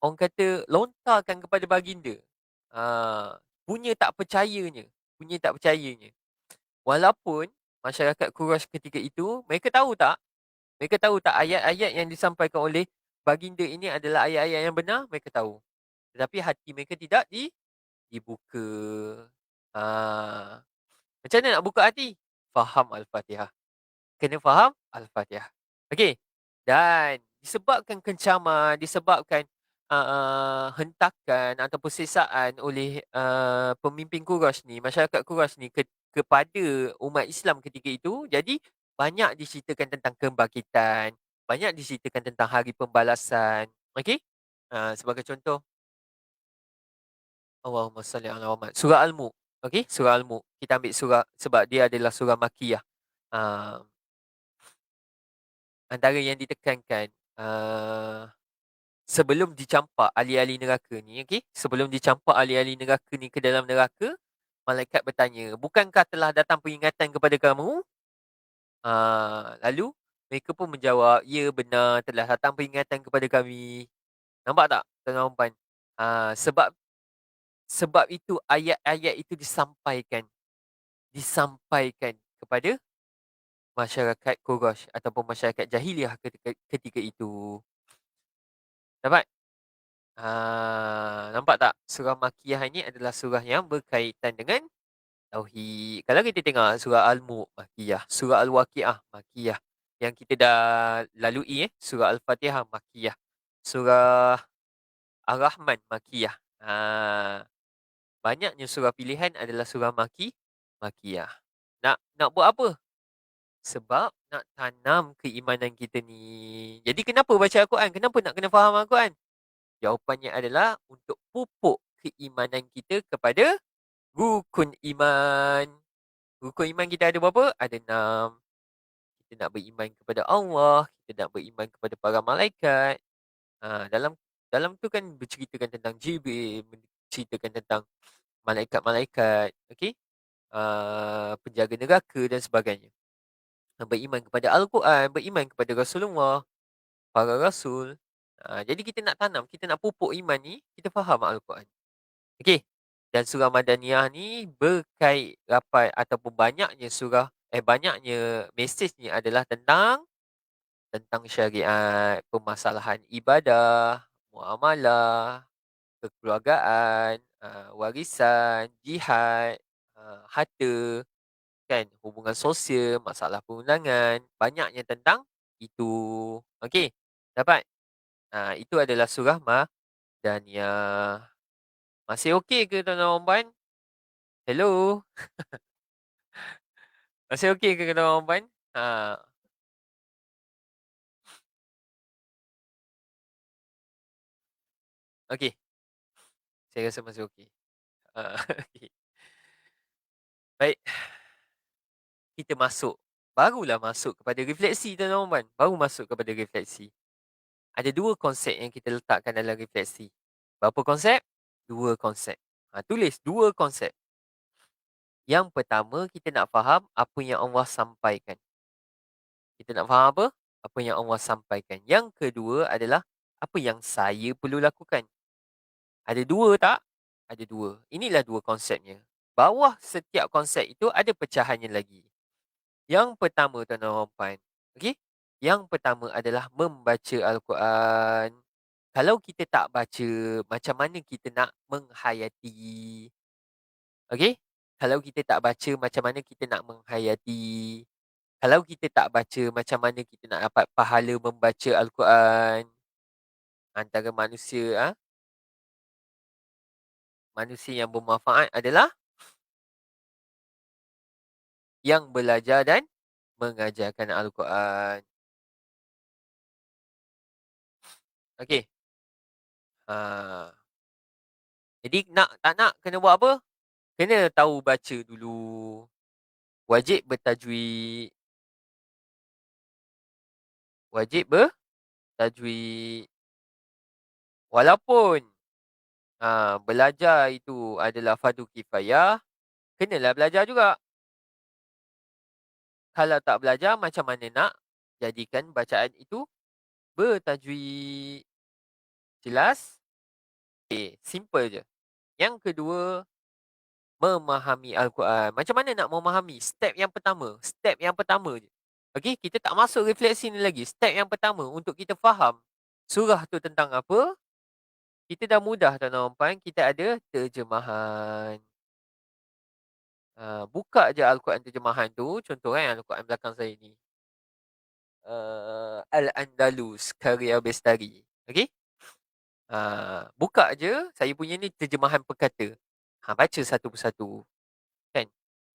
B: orang kata, lontarkan kepada baginda. Punya tak percayanya. Walaupun masyarakat Quraisy ketika itu, mereka tahu tak ayat-ayat yang disampaikan oleh baginda ini adalah ayat-ayat yang benar? Mereka tahu. Tetapi hati mereka tidak dibuka. Macam mana nak buka hati? Faham Al-Fatihah. Kena faham Al-Fatihah. Okey. Dan disebabkan kencaman, disebabkan hentakan ataupun sesaan oleh pemimpin Quraisy ni, masyarakat Quraisy ni kepada umat Islam ketika itu. Jadi banyak diceritakan tentang kebangkitan, banyak diceritakan tentang hari pembalasan. Okey? Sebagai contoh, Allahumma salli ala Muhammad. Surah Al-Mulk. Okey, surah Al-Mulk. Kita ambil surah sebab dia adalah surah Makkiyah. Ah, Antara yang ditekankan, sebelum dicampak ahli-ahli neraka ni, okey? Sebelum dicampak ahli-ahli neraka ni ke dalam neraka, malaikat bertanya, "Bukankah telah datang peringatan kepada kamu?" Lalu mereka pun menjawab, "Ya, benar, telah datang peringatan kepada kami." Nampak tak tuan-tuan dan puan? Sebab sebab itu ayat-ayat itu disampaikan kepada masyarakat Quraisy ataupun masyarakat jahiliah ketika itu. Dapat? Nampak tak? Surah Makkiyah ini adalah surah yang berkaitan dengan tauhid. Kalau kita tengok surah Al-Mulk Makkiyah, surah Al-Waqiah Makkiyah. Yang kita dah lalui surah Al-Fatihah Makkiyah. Surah Ar-Rahman Makkiyah. Banyaknya surah pilihan adalah surah Makkiyah. Nak buat apa? Sebab nak tanam keimanan kita ni. Jadi kenapa baca Al-Quran? Kenapa nak kena faham Al-Quran? Jawapannya adalah untuk pupuk keimanan kita kepada rukun iman. Rukun iman kita ada berapa? Ada 6. Kita nak beriman kepada Allah, kita nak beriman kepada para malaikat. Dalam dalam tu kan berceritakan tentang Jibril, menceritakan tentang malaikat-malaikat, okey? Penjaga neraka dan sebagainya. Beriman kepada Al-Quran, beriman kepada Rasulullah, para rasul. Jadi kita nak tanam, kita nak pupuk iman ni, kita faham Al-Quran. Okey. Dan surah Madaniyah ni berkait rapat ataupun banyaknya mesejnya adalah tentang syariat, permasalahan ibadah, muamalah, kekeluargaan, warisan, jihad, harta, kan, hubungan sosial, masalah perundangan, banyaknya tentang itu. Okey. Dapat? Itu adalah surah Madaniyah. Masih okey ke tuan-tuan dan puan? Hello? Masih okey ke tuan-tuan dan puan? Ha, okey. Saya rasa masih okey. Okey. Baik, kita barulah masuk kepada refleksi tuan-tuan dan puan. Baru masuk kepada refleksi. Ada 2 konsep yang kita letakkan dalam refleksi. Berapa konsep? 2 konsep. Tulis 2 konsep. Yang pertama, kita nak faham apa yang Allah sampaikan. Kita nak faham apa? Apa yang Allah sampaikan. Yang kedua adalah apa yang saya perlu lakukan. Ada 2 tak? Ada 2. Inilah 2 konsepnya. Bawah setiap konsep itu ada pecahannya lagi. Yang pertama tuan-tuan dan puan. Okey? Yang pertama adalah membaca Al-Quran. Kalau kita tak baca, macam mana kita nak menghayati? Okey? Kalau kita tak baca, macam mana kita nak menghayati? Kalau kita tak baca, macam mana kita nak dapat pahala membaca Al-Quran? Antara manusia yang bermanfaat adalah yang belajar dan mengajarkan Al-Quran. Okey. Ha. Jadi tak nak kena buat apa? Kena tahu baca dulu. Wajib bertajwid. Wajib bertajwid. Walaupun belajar itu adalah fardu kifayah, kenalah belajar juga. Kalau tak belajar, macam mana nak jadikan bacaan itu bertajwid? Jelas? Okay, simple je. Yang kedua, memahami Al-Quran. Macam mana nak memahami? Step yang pertama je. Okey, kita tak masuk refleksi ni lagi. Step yang pertama untuk kita faham surah tu tentang apa, kita dah mudah tuan-tuan dan puan, kita ada terjemahan. Buka je Al-Quran terjemahan tu. Contoh kan Al-Quran belakang saya ni. Al-Andalus, karya Bestari. Okey? Buka je, saya punya ni terjemahan perkata. Baca satu persatu. Kan?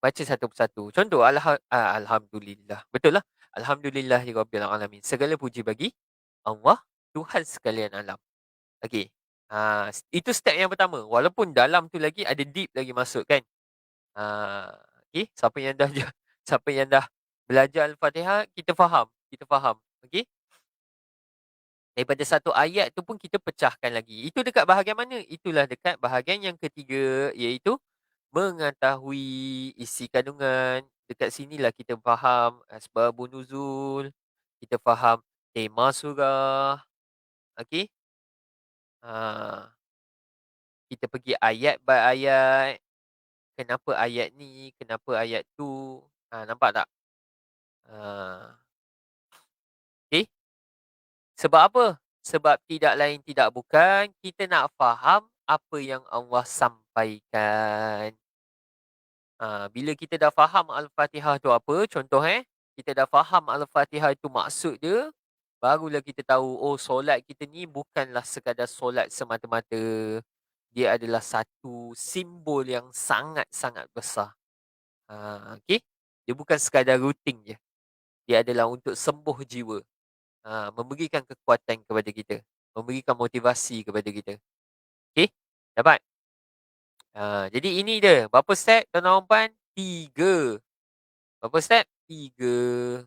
B: baca satu persatu. Contoh alhamdulillah. Betul lah. Alhamdulillahirabbil alamin. Segala puji bagi Allah, Tuhan sekalian alam. Okey. Itu step yang pertama. Walaupun dalam tu lagi ada deep lagi masuk kan. Ah, okey. Siapa yang dah belajar Al-Fatihah, kita faham. Kita faham. Okey. Daripada satu ayat tu pun kita pecahkan lagi. Itu dekat bahagian mana? Itulah dekat bahagian yang ketiga, iaitu mengetahui isi kandungan. Dekat sinilah kita faham asbabun nuzul, kita faham tema surah, okey? Ha, kita pergi ayat by ayat, kenapa ayat ni, kenapa ayat tu. Nampak tak? Ha, okey? Sebab apa? Sebab tidak lain tidak bukan, kita nak faham apa yang Allah sampaikan. Bila kita dah faham Al-Fatihah tu apa, contoh kita dah faham Al-Fatihah itu maksud dia, barulah kita tahu, oh solat kita ni bukanlah sekadar solat semata-mata. Dia adalah satu simbol yang sangat-sangat besar. Okey? Dia bukan sekadar rutin je. Dia adalah untuk sembuh jiwa. Memberikan kekuatan kepada kita. Memberikan motivasi kepada kita. Okey? Dapat? Jadi ini dia. Berapa step tuan-tuan dan puan? 3. Berapa step? 3.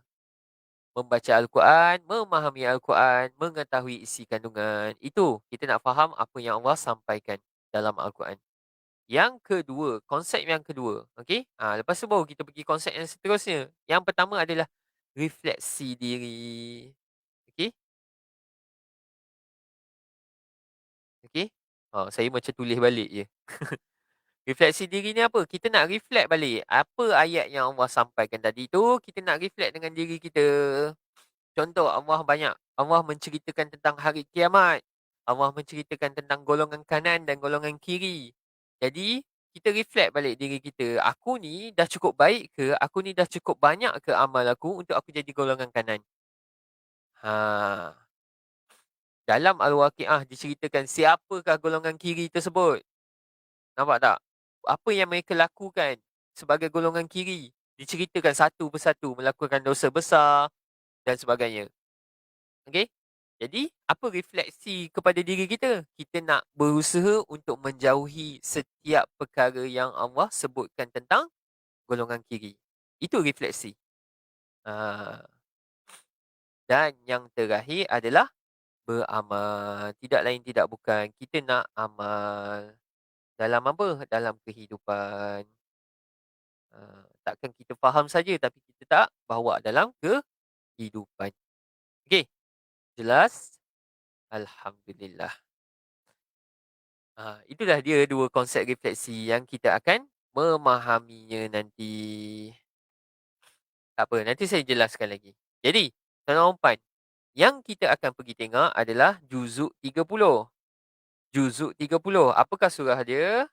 B: Membaca Al-Quran, memahami Al-Quran, mengetahui isi kandungan. Itu kita nak faham apa yang Allah sampaikan dalam Al-Quran. Yang kedua, konsep yang kedua. Okey? Lepas tu baru kita pergi konsep yang seterusnya. Yang pertama adalah refleksi diri. Okey? Okey? Saya macam tulis balik je. Refleksi diri ni apa? Kita nak reflect balik. Apa ayat yang Allah sampaikan tadi tu, kita nak reflect dengan diri kita. Contoh Allah menceritakan tentang hari kiamat. Allah menceritakan tentang golongan kanan dan golongan kiri. Jadi, kita reflect balik diri kita. Aku ni dah cukup baik ke? Aku ni dah cukup banyak ke amal aku untuk aku jadi golongan kanan? Ha. Dalam Al-Waqiah diceritakan siapakah golongan kiri tersebut. Nampak tak? Apa yang mereka lakukan sebagai golongan kiri. Diceritakan satu persatu melakukan dosa besar dan sebagainya. Okey? Jadi, apa refleksi kepada diri kita? Kita nak berusaha untuk menjauhi setiap perkara yang Allah sebutkan tentang golongan kiri. Itu refleksi. Ah, Dan yang terakhir adalah beramal. Tidak lain tidak bukan. Kita nak amal. Dalam apa? Dalam kehidupan. Takkan kita faham saja tapi kita tak bawa dalam kehidupan. Okey? Jelas? Alhamdulillah. Itulah dia 2 konsep refleksi yang kita akan memahaminya nanti. Tak apa, nanti saya jelaskan lagi. Jadi, tuan-tuan dan puan, yang kita akan pergi tengok adalah juzuk 30. Juzuk 30. Apakah surah dia?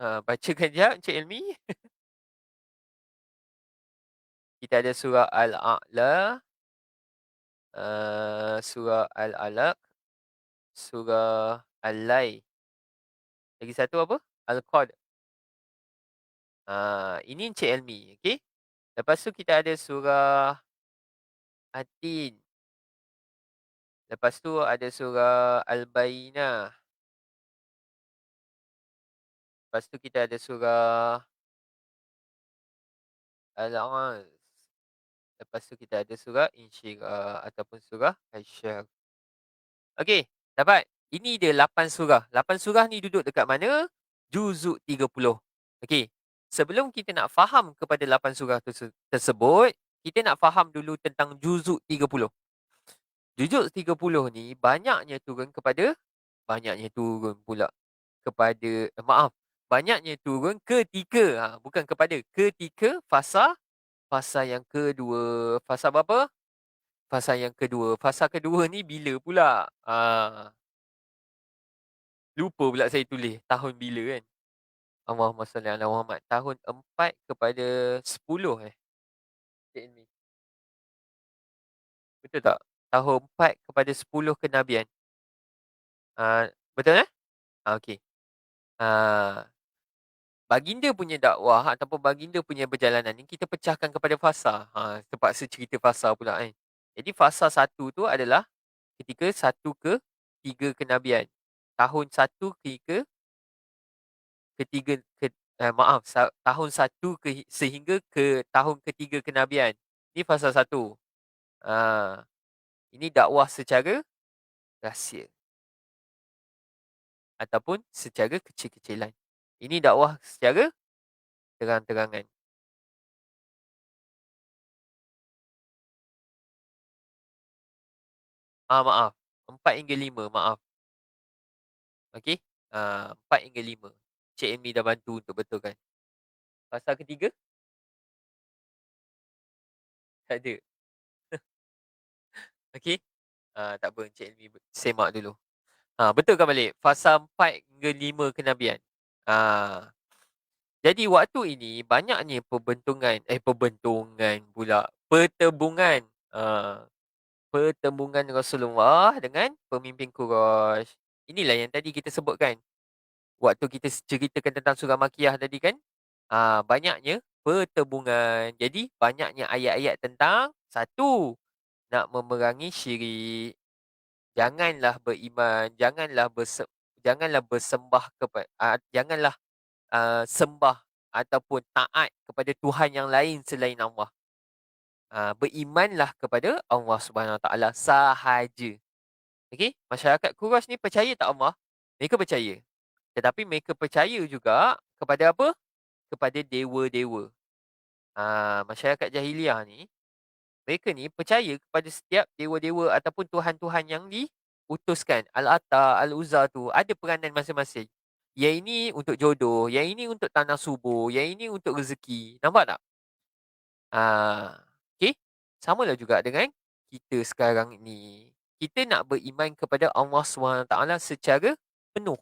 B: Bacakan jap Encik Elmi. Kita ada surah Al-A'la, surah Al-Alaq, surah Al-Lail. Lagi satu apa? Al-Qad. Ini Encik Elmi, okey? Lepas tu kita ada surah At-Tin. Lepas tu ada surah Al-Bayyinah. Lepas tu kita ada surah Al-A'raf. Lepas tu kita ada surah Insyirah ataupun surah Asy-Syarq. Okey, dapat? Ini dia 8 surah. 8 surah ni duduk dekat mana? Juzuk 30. Okey. Sebelum kita nak faham kepada 8 surah tersebut, kita nak faham dulu tentang juzuk 30. Juzuk 30 ni banyaknya turun pula kepada banyaknya turun ketika bukan kepada ketika fasa yang kedua. Fasa berapa? Fasa yang kedua. Fasa kedua ni bila pula? Lupa pula saya tulis tahun bila kan. Allahumma salli ala Muhammad. Tahun 4 kepada 10 Cik Ilmi. Betul tak? Tahun 4 kepada 10 kenabian. Betul Okey. baginda punya dakwah ataupun baginda punya perjalanan ni kita pecahkan kepada fasa. Terpaksa cerita fasa pula kan. Jadi fasa 1 tu adalah ketika 1 ke 3 kenabian. Tahun 1 ke 3 tahun 1 sehingga ke tahun ketiga kenabian. Ini fasa 1. Ah, ini dakwah secara rahsia ataupun secara kecil-kecilan. Ini dakwah secara terang-terangan. Maaf. 4 hingga 5, maaf. Okey? 4 hingga 5. Cik Amy dah bantu untuk betulkan. Fasa ketiga? Tak ada. Okey? Tak apa, Cik Amy semak dulu. Betulkan balik. Fasa 4 hingga 5 kenabian. Ah, jadi waktu ini banyaknya perbentungan pula. Pertembungan. Pertembungan Rasulullah dengan pemimpin Quraisy. Inilah yang tadi kita sebutkan. Waktu kita ceritakan tentang surah Makiyah tadi kan. Banyaknya pertembungan. Jadi banyaknya ayat-ayat tentang satu, nak memerangi syirik. Janganlah beriman, janganlah bersembah janganlah sembah ataupun taat kepada Tuhan yang lain selain Allah. Berimanlah kepada Allah Subhanahu Wa Taala sahaja. Okey, masyarakat Quraisy ni percaya tak Allah? Mereka percaya. Tetapi mereka percaya juga kepada apa? Kepada dewa-dewa. Masyarakat jahiliah ni, mereka ni percaya kepada setiap dewa-dewa ataupun tuhan-tuhan yang diutuskan. Al-Ata, Al-Uzza tu ada peranan masing-masing. Yang ini untuk jodoh, yang ini untuk tanah subur, yang ini untuk rezeki. Nampak tak? Okey. Samalah juga dengan kita sekarang ni. Kita nak beriman kepada Allah SWT secara penuh.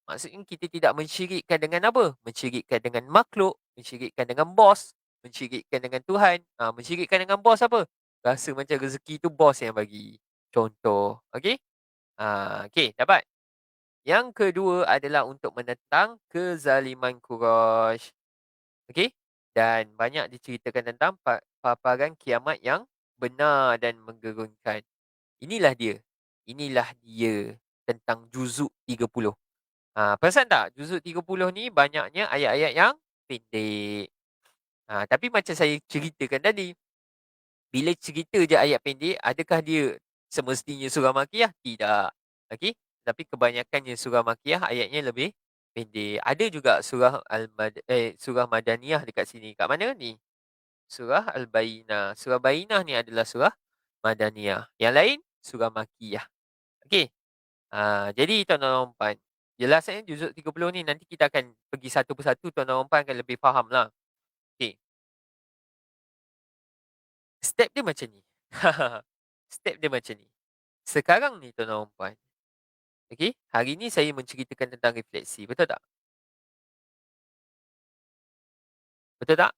B: Maksudnya kita tidak mensyirikkan dengan apa? Mensyirikkan dengan makhluk, mensyirikkan dengan bos, mensyirikkan dengan Tuhan. Mensyirikkan dengan bos apa? Rasa macam rezeki tu bos yang bagi. Contoh. Okey? Okey, dapat. Yang kedua adalah untuk menentang kezaliman Quraisy. Okey? Dan banyak diceritakan tentang paparan kiamat yang benar dan menggerunkan. Inilah dia. Inilah dia tentang juzuk 30. Perasan tak? Juzuk 30 ni banyaknya ayat-ayat yang pendek. Tapi macam saya ceritakan tadi, bila cerita je ayat pendek, adakah dia semestinya surah Makiyah? Tidak. Okey? Tapi kebanyakannya surah Makiyah ayatnya lebih pendek. Ada juga surah Madaniyah dekat sini. Kat mana ni? Surah Al-Bayyinah. Surah Bayyinah ni adalah surah Madaniyah. Yang lain surah Makiyah. Okey. Jadi tuan-tuan dan puan, jelasannya juzuk 30 ni nanti kita akan pergi satu persatu, tuan-tuan dan puan akan lebih fahamlah. Okey. Step dia macam ni. Step dia macam ni. Sekarang ni tuan-tuan dan puan. Okey, hari ni saya menceritakan tentang refleksi, betul tak? Betul tak?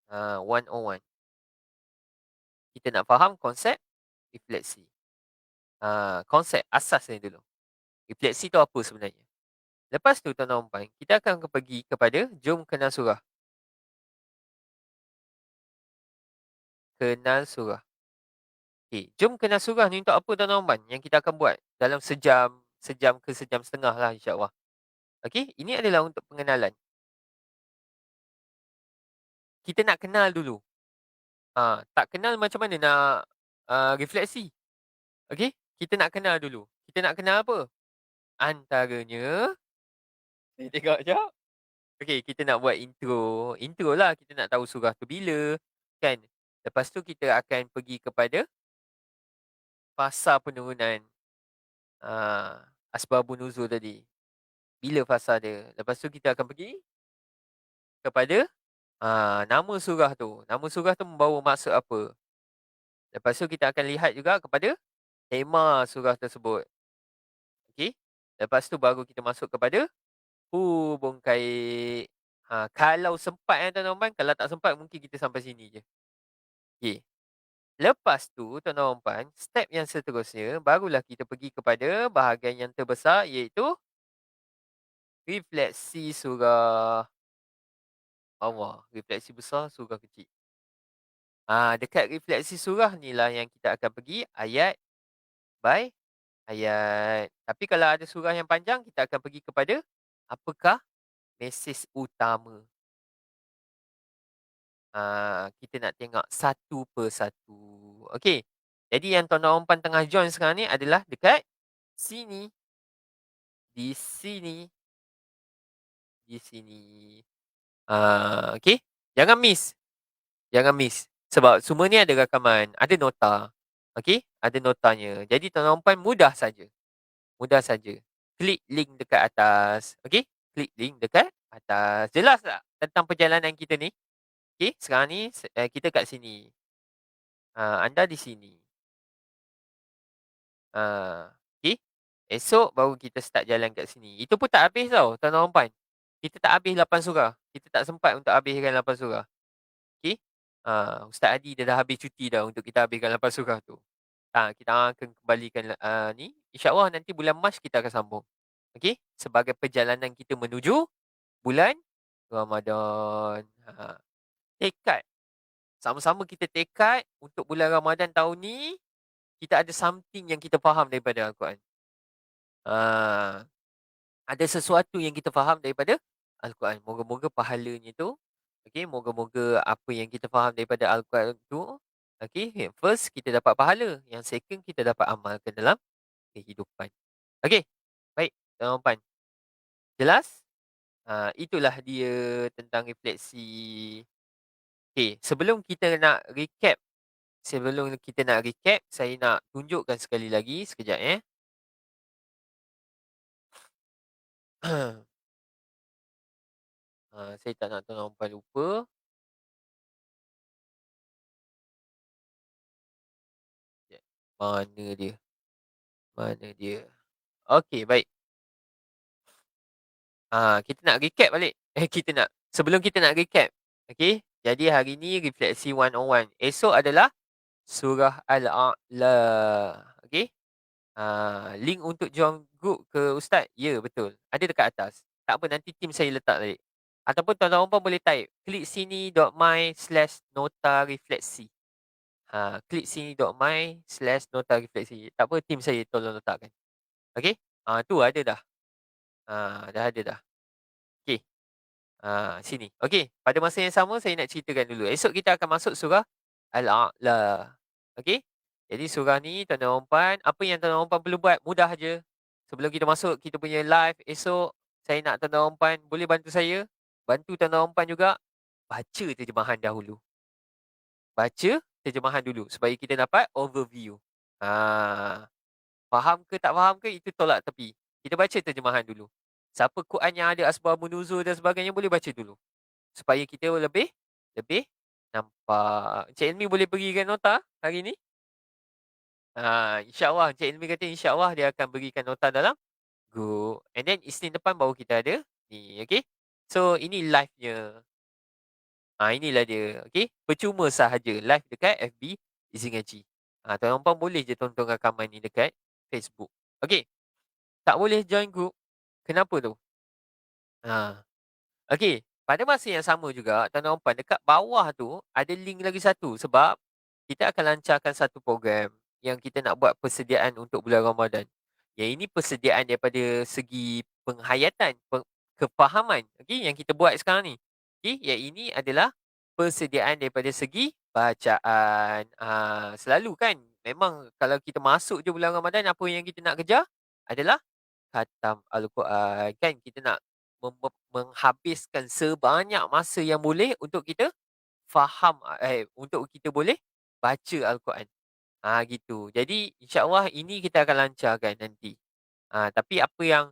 B: 101. Kita nak faham konsep refleksi. Konsep asasnya dulu. Refleksi tu apa sebenarnya? Lepas tu tuan-tuan dan puan, kita akan pergi kepada jom kenal surah. Kenal surah. Okey, jom kenal surah ni untuk apa tuan-tuan dan puan yang kita akan buat dalam sejam ke sejam setengah lah insya-Allah. Okey, ini adalah untuk pengenalan. Kita nak kenal dulu. Tak kenal macam mana nak refleksi? Okey, kita nak kenal dulu. Kita nak kenal apa? Antaranya, saya tengok jap. Okey, kita nak buat intro. Intro lah, kita nak tahu surah tu bila, kan? Lepas tu kita akan pergi kepada fasa penurunan. Asbabun nuzul tadi. Bila fasa dia. Lepas tu kita akan pergi kepada nama surah tu. Nama surah tu membawa maksud apa. Lepas tu kita akan lihat juga kepada tema surah tersebut. Okey. Lepas tu baru kita masuk kepada hubung kait. Kalau sempat tuan-tuan, kalau tak sempat mungkin kita sampai sini je. Okey. Lepas tu tuan-tuan, step yang seterusnya barulah kita pergi kepada bahagian yang terbesar iaitu refleksi surah. bawah. Refleksi besar, surah kecil. Dekat refleksi surah ni lah yang kita akan pergi ayat by ayat. Tapi kalau ada surah yang panjang, kita akan pergi kepada apakah mesej utama. Kita nak tengok satu persatu. Okey. Jadi yang tuan-tuan dan puan tengah join sekarang ni adalah dekat sini, di sini, di sini. Okey. Jangan miss. Jangan miss. Sebab semua ni ada rakaman, ada nota. Okey? Ada notanya. Jadi tuan-tuan dan puan mudah saja. Mudah saja. Klik link dekat atas. Okey? Klik link dekat atas. Jelas tak tentang perjalanan kita ni? Okey, sekarang ni kita kat sini. Anda di sini. Okey. Esok baru kita start jalan kat sini. Itu pun tak habis tau, tuan-tuan dan puan. Kita tak habis 8 surah. Kita tak sempat untuk habiskan 8 surah. Okey. Ustaz Adi dia dah habis cuti dah untuk kita habiskan 8 surah tu. Kita akan kembalikan ni. InsyaAllah nanti bulan Mac kita akan sambung. Okey. Sebagai perjalanan kita menuju bulan Ramadan. Tekad. Sama-sama kita tekad untuk bulan Ramadan tahun ni, kita ada something yang kita faham daripada Al-Quran. Ada sesuatu yang kita faham daripada Al-Quran. Moga-moga pahalanya tu, okey, moga-moga apa yang kita faham daripada Al-Quran tu, okey, first kita dapat pahala, yang second kita dapat amalkan dalam kehidupan. Okey, baik, tuan-tuan. Jelas? Itulah dia tentang refleksi. Okey, sebelum kita nak recap, saya nak tunjukkan sekali lagi, sekejap saya tak nak tuan-tuan lupa. Mana dia? Mana dia? Okey, baik. Kita nak recap balik. Sebelum kita nak recap. Okey, jadi hari ni refleksi 101. Esok adalah surah Al-A'la. Okey. Link untuk join group ke Ustaz? Ya, betul. Ada dekat atas. Tak apa, nanti tim saya letak balik. Ataupun tuan-tuan pun boleh type. Klik sini.my/nota refleksi. Klik sini.my/nota refleksi. Tak apa, tim saya tolong letakkan. Okey? Tu ada dah. Dah ada dah. Okey. Sini. Okey, pada masa yang sama saya nak ceritakan dulu. Esok kita akan masuk surah Al-A'la. Okey? Jadi surah ni tuan-tuan dan puan, apa yang tuan-tuan dan puan perlu buat? Mudah je. Sebelum kita masuk kita punya live esok, saya nak tuan-tuan dan puan boleh bantu saya. Bantu tuan-tuan dan puan juga baca terjemahan dahulu. Baca terjemahan dulu supaya kita dapat overview. Faham ke tak faham ke itu tolak tepi. Kita baca terjemahan dulu. Siapa Quran yang ada asbabun nuzul dan sebagainya boleh baca dulu. Supaya kita lebih nampak. Encik Ilmi boleh berikan nota hari ni? InsyaAllah. Encik Ilmi kata insyaAllah dia akan berikan nota dalam group. And then Isnin depan baru kita ada ni. Okay? So ini live-nya. Inilah dia. Okay? Percuma sahaja live dekat FB Izzy Ngaji. Tuan-tuan boleh je tonton rakaman ni dekat Facebook. Okay? Tak boleh join group. Kenapa tu? Okey, pada masa yang sama juga, tuan-tuan dan puan, dekat bawah tu ada link lagi satu sebab kita akan lancarkan satu program yang kita nak buat persediaan untuk bulan Ramadan. Yang ini persediaan daripada segi penghayatan, kefahaman, okey, yang kita buat sekarang ni. Okey, yang ini adalah persediaan daripada segi bacaan. Selalu kan, memang kalau kita masuk je bulan Ramadan, apa yang kita nak kejar adalah khatam Al-Quran. Kan kita nak menghabiskan sebanyak masa yang boleh untuk kita faham, untuk kita boleh baca Al-Quran. Gitu. Jadi insya-Allah ini kita akan lancarkan nanti. Tapi apa yang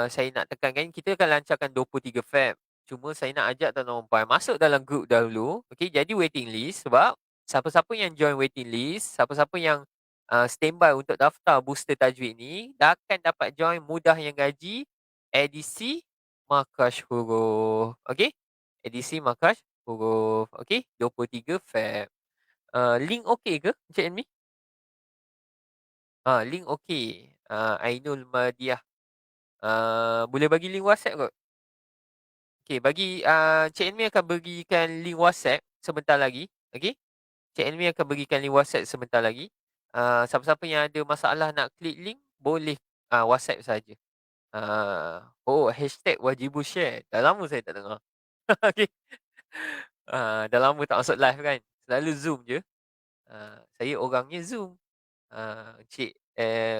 B: saya nak tekankan, kita akan lancarkan 23 Feb. Cuma saya nak ajak tuan-tuan dan puan masuk dalam group dahulu. Okey, jadi waiting list sebab siapa-siapa yang join waiting list, siapa-siapa yang standby untuk daftar booster tajwid ni, dah akan dapat join mudah yang gaji edisi Markash Huruf. Okey? Edisi Markash Huruf. Okey? 23 Feb. Link okey ke Encik Elmi? Link okey. Ainul Madiah. Boleh bagi link WhatsApp kot? Okey, Cik Elmi akan berikan link WhatsApp sebentar lagi, okey? Cik Elmi akan berikan link WhatsApp sebentar lagi. Siapa-siapa yang ada masalah nak klik link, boleh, WhatsApp saja. #wajibul share. Dah lama saya tak dengar. Okey. Dah lama tak masuk live kan. Selalu Zoom je. Saya orangnya Zoom.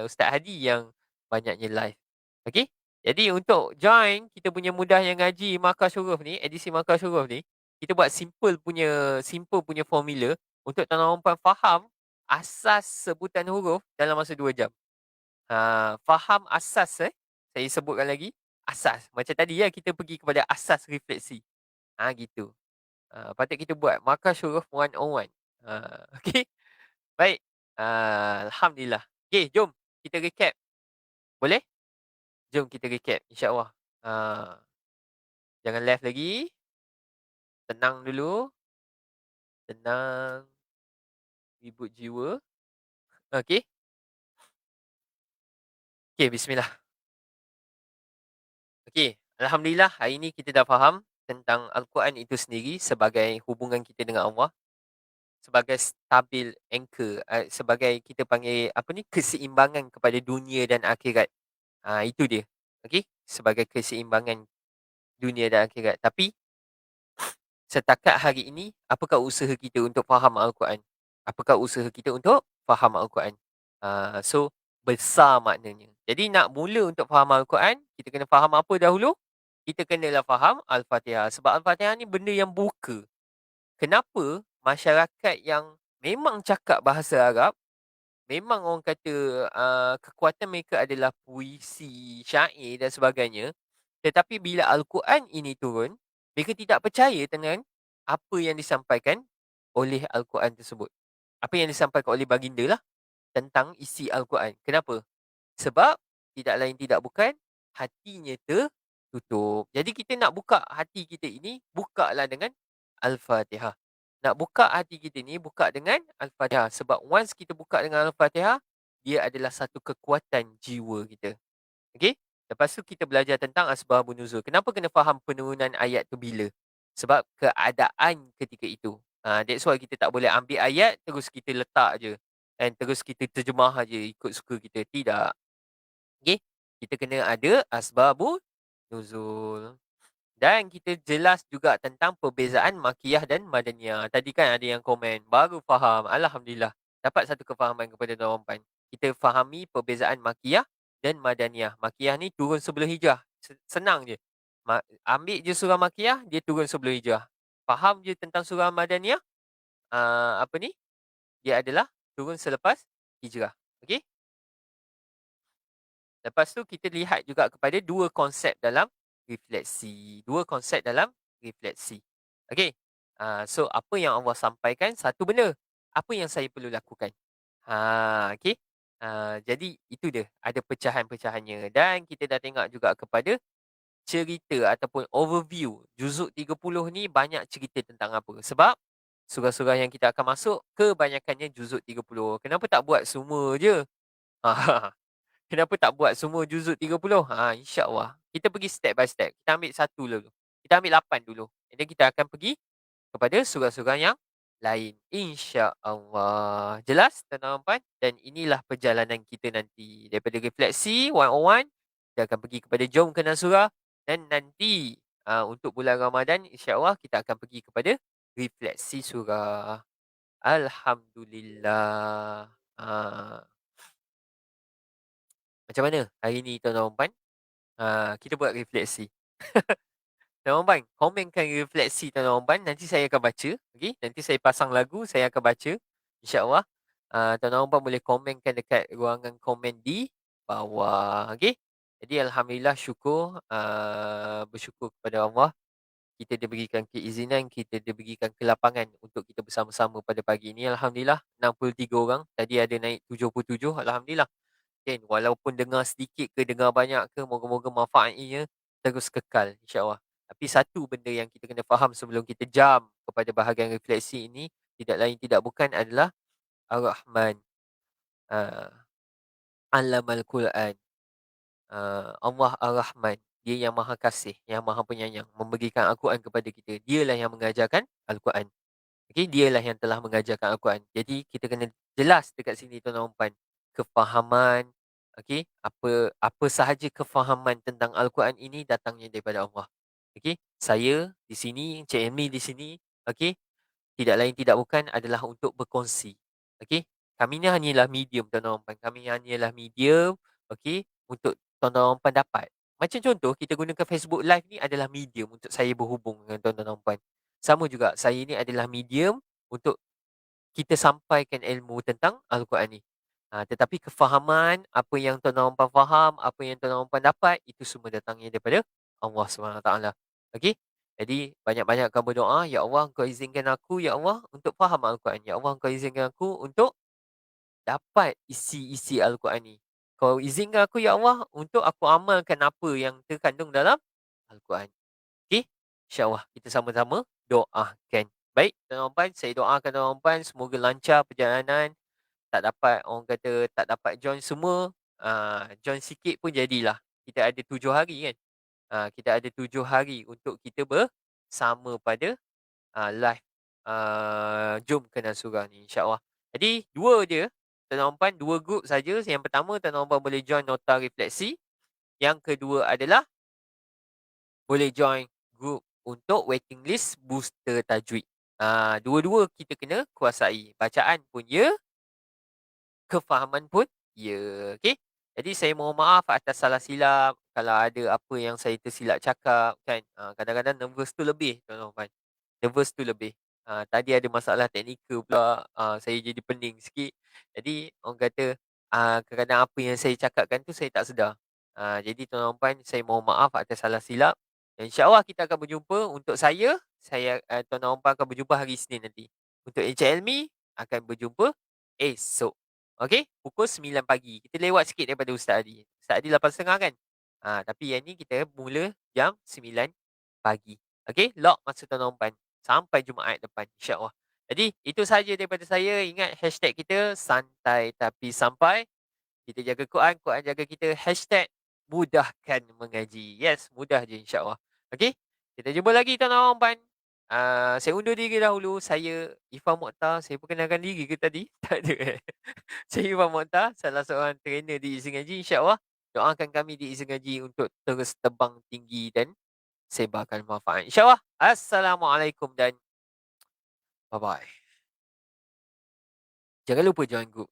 B: Ustaz Hadi yang banyaknya live. Okey. Jadi untuk join kita punya Mudah Yang Ngaji Markaz Huruf ni, edisi Markaz Huruf ni, kita buat simple punya formula untuk tuan-tuan dan puan faham asas sebutan huruf dalam masa 2 jam. Faham asas saya sebutkan lagi, asas. Macam tadi ya kita pergi kepada asas refleksi. Gitu. Patut kita buat Markaz Huruf 101. Okey. Baik. Alhamdulillah. Okey, jom kita recap. Boleh? Jom kita recap insya-Allah. Jangan left lagi. Tenang dulu. Tenang. Ribut jiwa. Okey. Okey, bismillah. Okey, alhamdulillah hari ini kita dah faham tentang Al-Quran itu sendiri sebagai hubungan kita dengan Allah, sebagai stabil anchor, sebagai kita panggil apa ni, keseimbangan kepada dunia dan akhirat. Itu dia. Okey, sebagai keseimbangan dunia dan akhirat. Tapi setakat hari ini, apakah usaha kita untuk faham Al-Quran? Apakah usaha kita untuk faham Al-Quran? So, besar maknanya. Jadi nak mula untuk faham Al-Quran, kita kena faham apa dahulu? Kita kenalah faham Al-Fatihah. Sebab Al-Fatihah ni benda yang buka. Kenapa masyarakat yang memang cakap bahasa Arab, memang orang kata kekuatan mereka adalah puisi, syair dan sebagainya. Tetapi bila Al-Quran ini turun, mereka tidak percaya dengan apa yang disampaikan oleh Al-Quran tersebut. Apa yang disampaikan oleh baginda lah tentang isi Al-Quran. Kenapa? Sebab tidak lain tidak bukan hatinya tertutup. Jadi kita nak buka hati kita ini, bukalah dengan Al-Fatihah. Nak buka hati kita ni, buka dengan Al-Fatihah. Sebab once kita buka dengan Al-Fatihah, dia adalah satu kekuatan jiwa kita. Okey? Lepas tu kita belajar tentang asbabun nuzul. Kenapa kena faham penurunan ayat tu bila? Sebab keadaan ketika itu. That's why kita tak boleh ambil ayat terus kita letak je. Dan terus kita terjemah aja ikut suka kita. Tidak. Okey? Kita kena ada asbabun nuzul. Dan kita jelas juga tentang perbezaan makiyah dan madaniyah. Tadi kan ada yang komen, baru faham. Alhamdulillah. Dapat satu kefahaman kepada tuan-tuan. Kita fahami perbezaan makiyah dan madaniyah. Makiyah ni turun sebelum hijrah. Senang je. Ambil je surah makiyah, dia turun sebelum hijrah. Faham je tentang surah madaniyah, apa ni? Dia adalah turun selepas hijrah. Okey? Lepas tu kita lihat juga kepada dua konsep dalam refleksi. Dua konsep dalam refleksi. Okey. So apa yang Allah sampaikan? Satu benda. Apa yang saya perlu lakukan? Okey. Jadi itu dia. Ada pecahan-pecahannya. Dan kita dah tengok juga kepada cerita ataupun overview. Juzuk 30 ni banyak cerita tentang apa. Sebab surah-surah yang kita akan masuk, kebanyakannya juzuk 30. Kenapa tak buat semua je? Kenapa tak buat semua juzuk 30? InsyaAllah. Kita pergi step by step. Kita ambil satu dulu. Kita ambil 8 dulu. Jadi kita akan pergi kepada surah-surah yang lain. InsyaAllah. Jelas tuan-tuan? Dan inilah perjalanan kita nanti. Daripada refleksi 101, kita akan pergi kepada jom kenal surah. Dan nanti untuk bulan Ramadan, insyaAllah kita akan pergi kepada refleksi surah. Alhamdulillah. Macam mana hari ni tuan-tuan? Kita buat refleksi. Tuan-tuan, komenkan refleksi tuan-tuan. Nanti saya akan baca. Okay? Nanti saya pasang lagu, saya akan baca. InsyaAllah. Tuan-tuan boleh komenkan dekat ruangan komen di bawah. Okay? Jadi Alhamdulillah syukur. Bersyukur kepada Allah. Kita diberikan keizinan, kita diberikan kelapangan untuk kita bersama-sama pada pagi ini. Alhamdulillah 63 orang. Tadi ada naik 77. Alhamdulillah. Kan, walaupun dengar sedikit ke dengar banyak ke, moga-moga manfaatnya terus kekal insya-Allah. Tapi satu benda yang kita kena faham sebelum kita jam kepada bahagian refleksi ini, tidak lain tidak bukan adalah Ar-Rahman. Allamal Quran. Allah Ar-Rahman. Dia yang Maha Kasih, yang Maha Penyayang, memberikan Al-Quran kepada kita. Dialah yang mengajarkan Al-Quran. Okey, dialah yang telah mengajarkan Al-Quran. Jadi kita kena jelas dekat sini tuan-tuan dan puan. Kefahaman, okey, apa apa sahaja kefahaman tentang Al-Quran ini datangnya daripada Allah. Okey, saya di sini, Encik Emily di sini, okey, tidak lain tidak bukan adalah untuk berkongsi. Okey, kami ni hanyalah medium tuan-tuan dan puan. Kami hanyalah medium, okey, untuk tuan-tuan dan puan dapat. Macam contoh, kita gunakan Facebook Live ni adalah medium untuk saya berhubung dengan tuan-tuan dan puan. Sama juga, saya ni adalah medium untuk kita sampaikan ilmu tentang Al-Quran ni. Tetapi kefahaman, apa yang tuan-tuan dan puan faham, apa yang tuan-tuan dan puan dapat, itu semua datangnya daripada Allah SWT. Okey? Jadi, banyak-banyakkan berdoa, Ya Allah, Engkau izinkan aku, Ya Allah, untuk faham Al-Quran. Ya Allah, Engkau izinkan aku untuk dapat isi-isi Al-Quran ni. Kau izinkan aku, Ya Allah, untuk aku amalkan apa yang terkandung dalam Al-Quran. Okey, InsyaAllah kita sama-sama doakan. Baik, tuan-tuan dan puan, saya doakan tuan-tuan dan puan semoga lancar perjalanan. Tak dapat, orang kata tak dapat join semua, join sikit pun jadilah. Kita ada 7 hari kan. Kita ada 7 hari untuk kita bersama pada live Jom Kenal Surah ni insya-Allah. Jadi 2 je, tuan-tuan dan puan, 2 group saja. Yang pertama tuan-tuan dan puan boleh join nota refleksi. Yang kedua adalah boleh join group untuk waiting list booster tajwid. Dua-dua kita kena kuasai. Bacaan pun ya, kefahaman pun ya. Okey. Jadi saya mohon maaf atas salah silap kalau ada apa yang saya tersilap cakap kan. Kadang-kadang nervous tu lebih tuan-tuan. Nervous tu lebih. Tadi ada masalah teknikal pula, saya jadi pening sikit. Jadi orang kata, kadang-kadang apa yang saya cakapkan tu saya tak sedar. Jadi tuan-tuan dan puan, saya mohon maaf atas salah silap. Dan InsyaAllah kita akan berjumpa. Untuk saya tuan-tuan dan puan akan berjumpa hari Isnin nanti. Untuk Encik Elmi, akan berjumpa esok. Okey, pukul 9 pagi. Kita lewat sikit daripada Ustaz Adi. Ustaz Adi 8.30 kan? Tapi yang ni kita mula jam 9 pagi. Okey, lock masa tuan-tuan dan puan. Sampai Jumaat depan insya-Allah. Jadi itu sahaja daripada saya. Ingat hashtag kita santai tapi sampai. Kita jaga Quran, Quran jaga kita. Hashtag mudahkan mengaji. Yes, mudah je insya-Allah. Okey, kita jumpa lagi tuan-tuan dan puan. Saya undur diri dahulu. Saya Ifah Mokhtar. Saya perkenalkan diri ke tadi? Tak ada eh. Saya Ifah Mokhtar, salah seorang trainer di Izin Ngaji. InsyaAllah doakan kami di Izin Ngaji untuk terus terbang tinggi dan sebarkan manfaat. InsyaAllah. Assalamualaikum dan bye-bye. Jangan lupa join group.